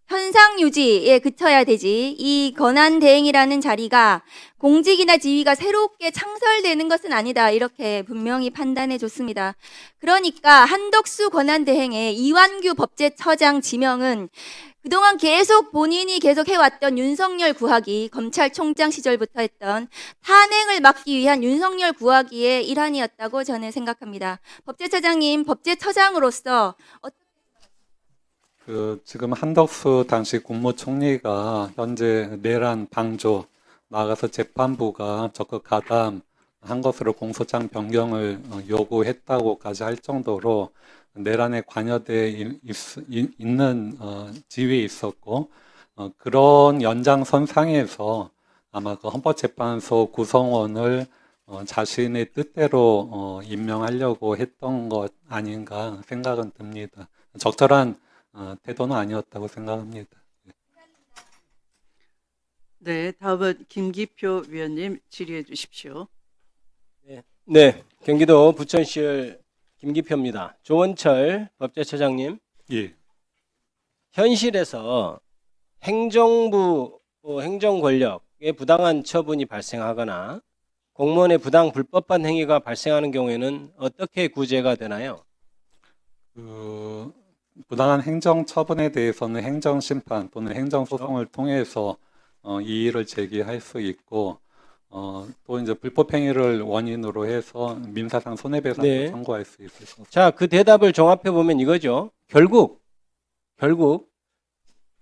현상 유지에 그쳐야 되지 이 권한 대행이라는 자리가 공직이나 지위가 새롭게 창설되는 것은 아니다. 이렇게 분명히 판단해 줬습니다. 그러니까 한덕수 권한 대행의 이완규 법제처장 지명은 그동안 계속 본인이 계속 해왔던 윤석열 구하기, 검찰총장 시절부터 했던 탄핵을 막기 위한 윤석열 구하기의 일환이었다고 저는 생각합니다. 법제처장님, 법제처장으로서 지금 한덕수 당시 국무총리가 현재 내란 방조 나아가서 재판부가 적극 가담한 것으로 공소장 변경을 요구했다고까지 할 정도로 내란에 관여돼 있는 지위에 있었고 그런 연장선상에서 아마 그 헌법재판소 구성원을 자신의 뜻대로 임명하려고 했던 것 아닌가 생각은 듭니다. 적절한 태도는 아니었다고 생각합니다. 네, 다음은 김기표 위원님 질의해 주십시오. 네, 경기도 부천시의 김기표입니다. 조원철 법제처장님, 예. 현실에서 행정부 행정 권력의 부당한 처분이 발생하거나 공무원의 부당 불법한 행위가 발생하는 경우에는 어떻게 구제가 되나요? 부당한 행정 처분에 대해서는 행정심판 또는 행정소송을 통해서 이의를 제기할 수 있고 또 이제 불법 행위를 원인으로 해서 민사상 손해배상도 네. 청구할 수 있을 것 같습니다. 자, 그 대답을 종합해 보면 이거죠. 결국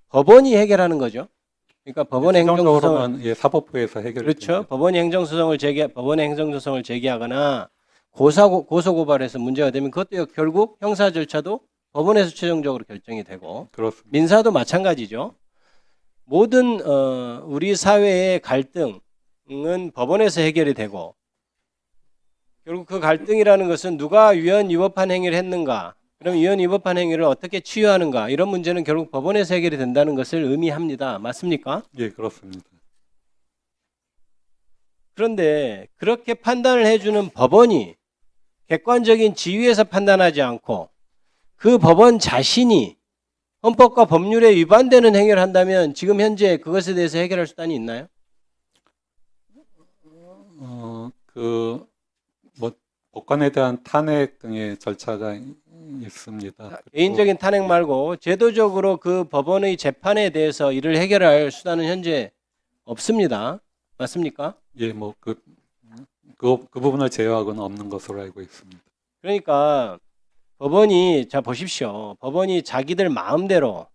법원이 해결하는 거죠. 그러니까 법원의 행정소송을 행정적으로는 예, 사법부에서 해결이 그렇죠. 됩니다. 법원의 행정소송을 제기하거나 고소고발해서 문제가 되면 그것도 결국 형사 절차도 법원에서 최종적으로 결정이 되고 그렇습니다. 민사도 마찬가지죠. 모든 우리 사회의 갈등은 법원에서 해결이 되고 결국 그 갈등이라는 것은 누가 위헌 위법한 행위를 했는가, 그럼 위헌 위법한 행위를 어떻게 치유하는가, 이런 문제는 결국 법원에서 해결이 된다는 것을 의미합니다. 맞습니까? 예, 그렇습니다. 그런데 그렇게 판단을 해주는 법원이 객관적인 지위에서 판단하지 않고 그 법원 자신이 헌법과 법률에 위반되는 행위를 한다면 지금 현재 그것에 대해서 해결할 수단이 있나요? 뭐 법관에 대한 탄핵 등의 절차가 있습니다. 개인적인 탄핵 말고 제도적으로 그 법원의 재판에 대해서 이를 해결할 수단은 현재 없습니다. 맞습니까? 예, 뭐 그 부분을 제외하고는 없는 것으로 알고 있습니다. 그러니까 법원이 자 보십시오. 법원이 자기들 마음대로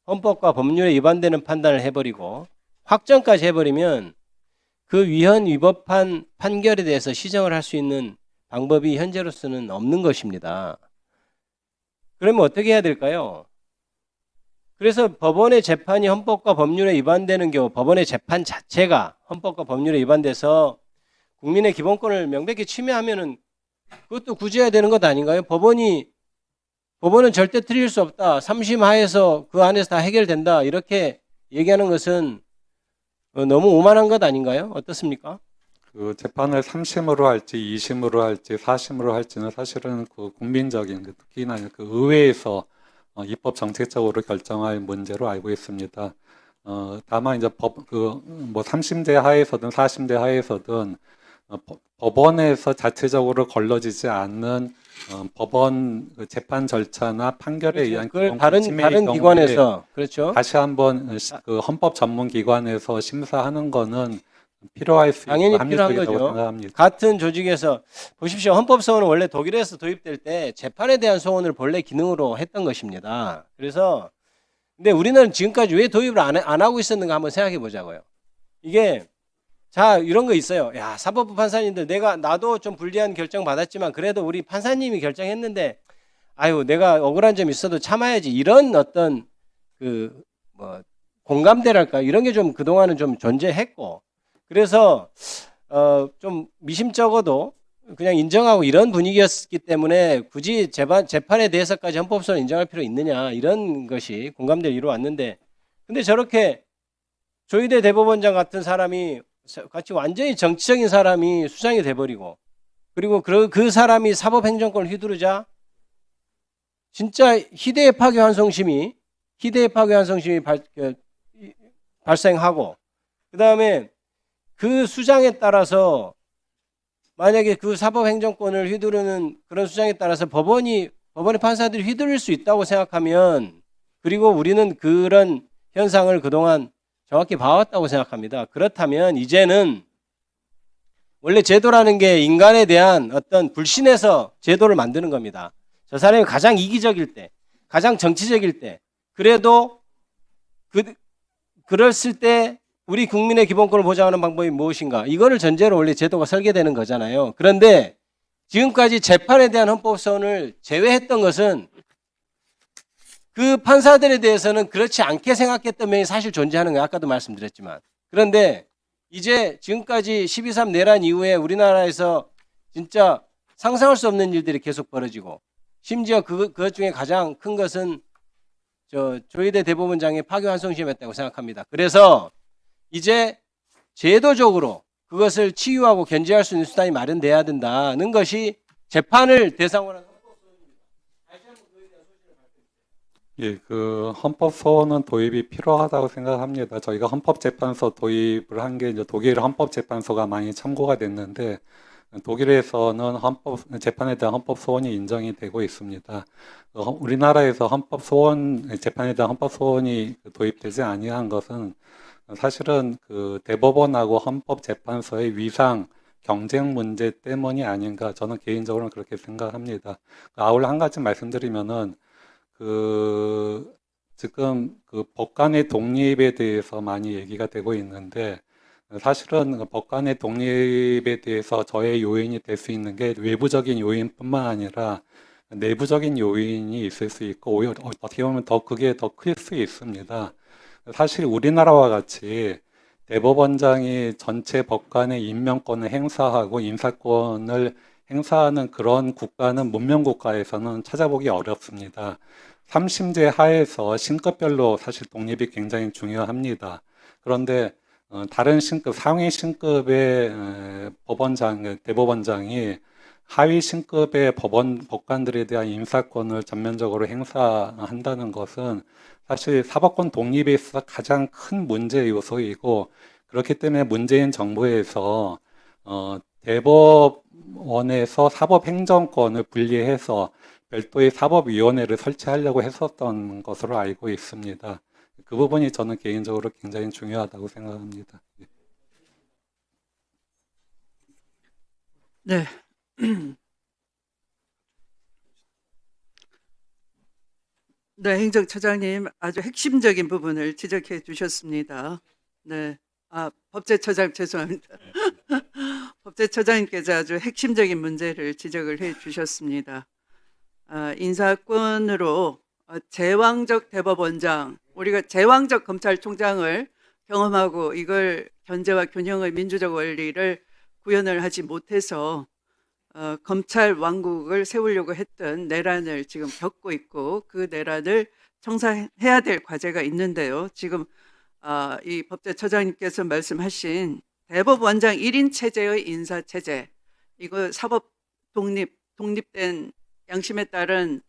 헌법과 법률에 위반되는 판단을 해버리고 확정까지 해버리면 그 위헌 위법한 판결에 대해서 시정을 할 수 있는 방법이 현재로서는 없는 것입니다. 그러면 어떻게 해야 될까요? 그래서 법원의 재판이 헌법과 법률에 위반되는 경우 법원의 재판 자체가 헌법과 법률에 위반돼서 국민의 기본권을 명백히 침해하면은 그것도 구제해야 되는 것 아닌가요? 법원은 절대 틀릴 수 없다. 3심 하에서 그 안에서 다 해결된다. 이렇게 얘기하는 것은 너무 오만한 것 아닌가요? 어떻습니까? 그 재판을 3심으로 할지 2심으로 할지 4심으로 할지는 사실은 그 국민적인 특히나 그 의회에서 입법 정책적으로 결정할 문제로 알고 있습니다. 다만 이제 뭐 3심제 하에서든 4심제 하에서든 법원에서 자체적으로 걸러지지 않는 법원 그 재판 절차나 판결에 의한 그걸 침해의 다른 경우에 기관에서 그렇죠. 다시 한번 그 헌법 전문 기관에서 심사하는 거는 필요할 수 있고 당연히 필요한 합리적이라고 거죠. 생각합니다. 같은 조직에서 보십시오. 헌법소원은 원래 독일에서 도입될 때 재판에 대한 소원을 본래 기능으로 했던 것입니다. 그래서 근데 우리는 지금까지 왜 도입을 안 하고 있었는가 한번 생각해 보자고요. 이게 자 이런 거 있어요. 야 사법부 판사님들 나도 좀 불리한 결정 받았지만 그래도 우리 판사님이 결정했는데 아유 내가 억울한 점 있어도 참아야지 이런 어떤 그 뭐 공감대랄까 이런 게 좀 그동안은 좀 존재했고 그래서 좀 미심쩍어도 그냥 인정하고 이런 분위기였기 때문에 굳이 재판에 대해서까지 헌법소원 인정할 필요 있느냐 이런 것이 공감대를 이루어왔는데 근데 저렇게 조희대 대법원장 같은 사람이 같이 완전히 정치적인 사람이 수장이 돼버리고 그리고 그 사람이 사법행정권을 휘두르자 진짜 희대의 파괴환송심이 희대의 파기환송심이 발생하고 그다음에 그 수장에 따라서 만약에 그 사법행정권을 휘두르는 그런 수장에 따라서 법원의 판사들이 휘둘릴 수 있다고 생각하면 그리고 우리는 그런 현상을 그동안 정확히 봐왔다고 생각합니다. 그렇다면 이제는 원래 제도라는 게 인간에 대한 어떤 불신에서 제도를 만드는 겁니다. 저 사람이 가장 이기적일 때, 가장 정치적일 때, 그래도 그랬을 때 우리 국민의 기본권을 보장하는 방법이 무엇인가? 이거를 전제로 원래 제도가 설계되는 거잖아요. 그런데 지금까지 재판에 대한 헌법소원을 제외했던 것은 그 판사들에 대해서는 그렇지 않게 생각했던 면이 사실 존재하는 거예요. 아까도 말씀드렸지만. 그런데 이제 지금까지 12.3 내란 이후에 우리나라에서 진짜 상상할 수 없는 일들이 계속 벌어지고 심지어 그것 중에 가장 큰 것은 조희대 대법원장의 파기환송심이었다고 생각합니다. 그래서 이제 제도적으로 그것을 치유하고 견제할 수 있는 수단이 마련돼야 된다는 것이 재판을 대상으로 하는 예, 그 헌법소원은 도입이 필요하다고 생각합니다. 저희가 헌법재판소 도입을 한 게 이제 독일 헌법재판소가 많이 참고가 됐는데 독일에서는 재판에 대한 헌법소원이 인정이 되고 있습니다. 우리나라에서 재판에 대한 헌법소원이 도입되지 아니한 것은 사실은 그 대법원하고 헌법재판소의 위상 경쟁 문제 때문이 아닌가 저는 개인적으로는 그렇게 생각합니다. 아울러 한 가지 말씀드리면은 지금 그 법관의 독립에 대해서 많이 얘기가 되고 있는데 사실은 법관의 독립에 대해서 저의 요인이 될 수 있는 게 외부적인 요인뿐만 아니라 내부적인 요인이 있을 수 있고 오히려 어떻게 보면 그게 더 클 수 있습니다. 사실 우리나라와 같이 대법원장이 전체 법관의 임명권을 행사하고 인사권을 행사하는 그런 국가는 문명국가에서는 찾아보기 어렵습니다. 3심제 하에서 신급별로 사실 독립이 굉장히 중요합니다. 그런데 다른 신급, 상위 신급의 대법원장이 하위 신급의 법관들에 대한 인사권을 전면적으로 행사한다는 것은 사실 사법권 독립에 있어서 가장 큰 문제 요소이고 그렇기 때문에 문재인 정부에서 대법원에서 사법행정권을 분리해서 별도의 사법위원회를 설치하려고 했었던 것으로 알고 있습니다. 그 부분이 저는 개인적으로 굉장히 중요하다고 생각합니다. 네. 네, 행정처장님 아주 핵심적인 부분을 지적해 주셨습니다. 네. 법제처장 죄송합니다. 법제처장님께서 아주 핵심적인 문제를 지적을 해 주셨습니다. 인사권으로 제왕적 대법원장, 우리가 제왕적 검찰총장을 경험하고 이걸 견제와 균형의 민주적 원리를 구현을 하지 못해서 검찰 왕국을 세우려고 했던 내란을 지금 겪고 있고 그 내란을 청산해야 될 과제가 있는데요. 지금 이 법제처장님께서 말씀하신 대법원장 1인 체제의 인사 체제, 이거 사법 독립된 양심에 따른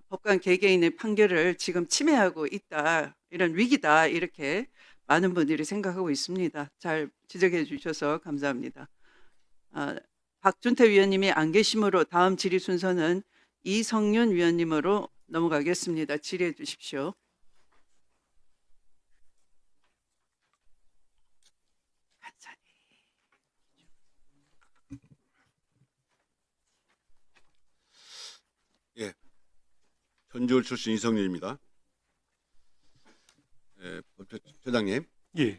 법관 개개인의 판결을 지금 침해하고 있다, 이런 위기다, 이렇게 많은 분들이 생각하고 있습니다. 잘 지적해 주셔서 감사합니다. 박준태 위원님이 안 계심으로 다음 질의 순서는 이성윤 위원님으로 넘어가겠습니다. 질의해 주십시오. 예, 전주울 출신 이성윤입니다. 법제처장님, 예.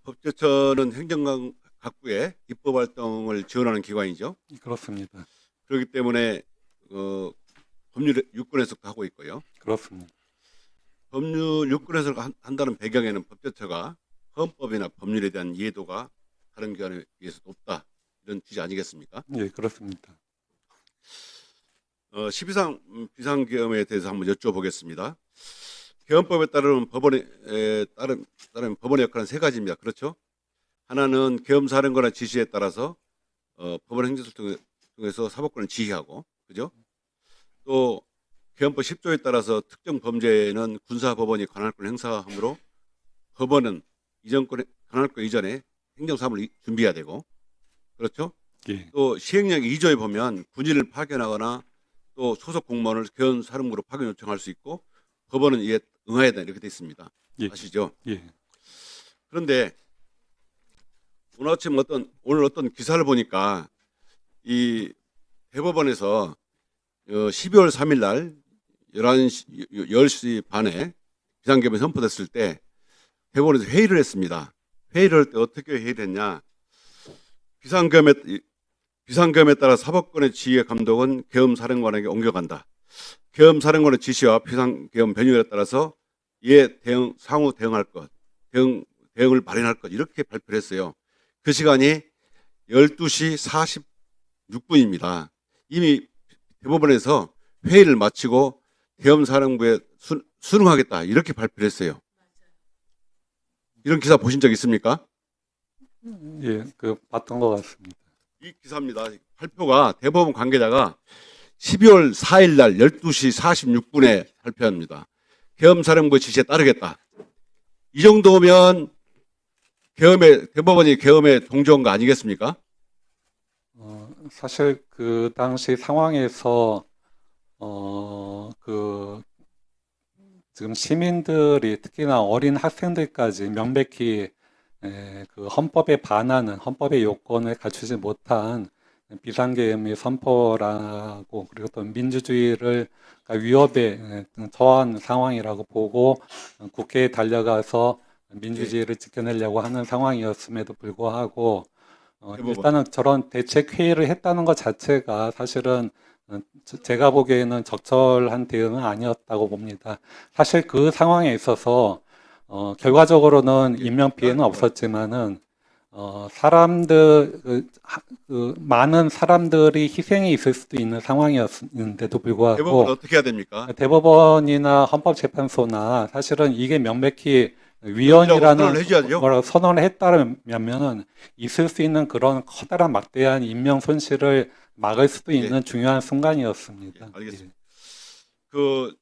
법제처는 행정각부의 입법 활동을 지원하는 기관이죠. 그렇습니다. 그렇기 때문에 법률 유권 해석도 하고 있고요. 그렇습니다. 법률 유권 해석을 한다는 배경에는 법제처가 헌법이나 법률에 대한 이해도가 다른 기관에 비해서 높다, 이런 취지 아니겠습니까? 예, 그렇습니다. 12.3 비상계엄에 대해서 한번 여쭤보겠습니다. 계엄법에 따르면 법원의 역할은 세 가지입니다. 그렇죠? 하나는 계엄사령관의 지시에 따라서 법원 행정을 통해서 사법권을 지휘하고, 그죠? 또 개헌법 10조에 따라서 특정 범죄에는 군사법원이 관할권 행사하므로 법원은 관할권 이전에 행정사무를 준비해야 되고, 그렇죠? 예. 또 시행령 2조에 보면 군인을 파견하거나 또 소속 공무원을 개헌 사령부로 파견 요청할 수 있고 법원은 이에 응해야 된다 이렇게 돼 있습니다. 예. 아시죠? 예. 그런데 오늘 아침 어떤 기사를 보니까 이 대법원에서 12월 3일 날 10시 반에 비상계엄이 선포됐을 때 대법원에서 회의를 했습니다. 회의를 할 때 어떻게 회의를 했냐? 비상계엄에 따라 사법권의 지휘의 감독은 계엄사령관에게 옮겨간다. 계엄사령관의 지시와 비상계엄 변경에 따라서 이에 상호 대응할 것, 대응을 마련할 것 이렇게 발표를 했어요. 그 시간이 12시 46분입니다. 이미 대법원에서 회의를 마치고 계엄사령부에 순응하겠다 이렇게 발표를 했어요. 이런 기사 보신 적 있습니까? 예, 봤던 것 같습니다. 이 기사입니다. 발표가 대법원 관계자가 12월 4일 날 12시 46분에 발표합니다. 계엄사령부 지시에 따르겠다. 이 정도면 대법원이 계엄에 동조한 거 아니겠습니까? 사실 그 당시 상황에서 지금 시민들이 특히나 어린 학생들까지 명백히 그 헌법에 반하는 헌법의 요건을 갖추지 못한 비상계엄의 선포라고 그리고 또 민주주의를 위협에 처한 상황이라고 보고 국회에 달려가서 민주주의를 지켜내려고 하는 상황이었음에도 불구하고 일단은 저런 대책 회의를 했다는 것 자체가 사실은 제가 보기에는 적절한 대응은 아니었다고 봅니다. 사실 그 상황에 있어서 결과적으로는 인명 피해는 없었지만은 많은 사람들이 희생이 있을 수도 있는 상황이었는데도 불구하고 대법원 어떻게 해야 됩니까? 대법원이나 헌법재판소나 사실은 이게 명백히 위헌이라는 선언을 해줘야죠. 선언을 했다면은 있을 수 있는 그런 커다란 막대한 인명 손실을 막을 수도 있는 중요한 순간이었습니다. 예, 알겠습니다. 그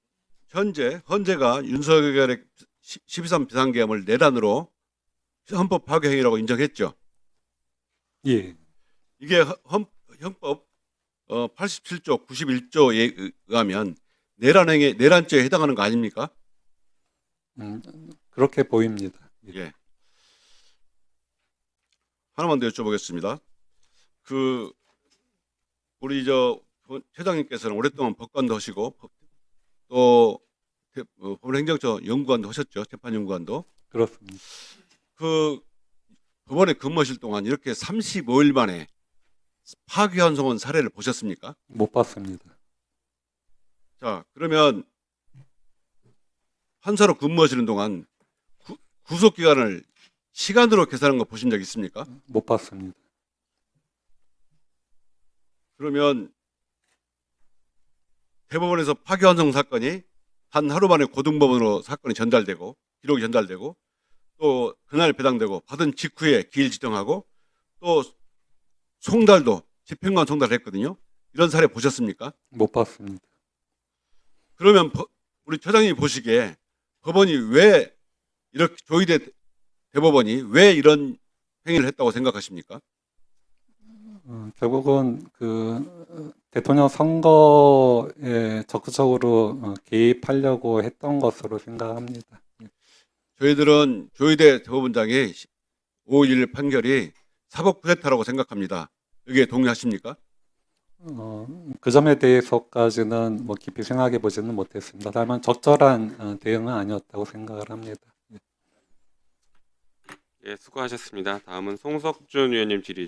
헌재가 윤석열의 12.3 비상계엄을 내란으로 헌법 파괴 행위라고 인정했죠. 예. 이게 헌법 87조 91조에 의하면 내란죄에 해당하는 거 아닙니까? 그렇게 보입니다. 예. 하나만 더 여쭤보겠습니다. 우리 회장님께서는 오랫동안 법관도 하시고 또 법원행정처 연구관도 하셨죠. 재판연구관도. 그렇습니다. 법원에 근무하실 동안 이렇게 35일 만에 파기환송한 사례를 보셨습니까? 못 봤습니다. 자, 그러면 판사로 근무하시는 동안 구속기간을 시간으로 계산한 거 보신 적 있습니까? 못 봤습니다. 그러면 대법원에서 파기환송 사건이 단 하루 만에 고등법원으로 사건이 전달되고 기록이 전달되고 또 그날 배당되고 받은 직후에 기일 지정하고 또 송달도 집행관 송달했거든요. 이런 사례 보셨습니까? 못 봤습니다. 그러면 우리 처장님이 보시기에 법원이 왜 이렇게 조희대 대법원이 왜 이런 행위를 했다고 생각하십니까? 결국은 대통령 선거에 적극적으로 개입하려고 했던 것으로 생각합니다. 저희들은 조희대 대법원장의 5.11 판결이 사법 쿠데타라고 생각합니다. 여기에 동의하십니까? 그 점에 대해서까지는 깊이 생각해 보지는 못했습니다. 다만 적절한 대응은 아니었다고 생각을 합니다. 예, 수고하셨습니다. 다음은 송석준 의원님 질의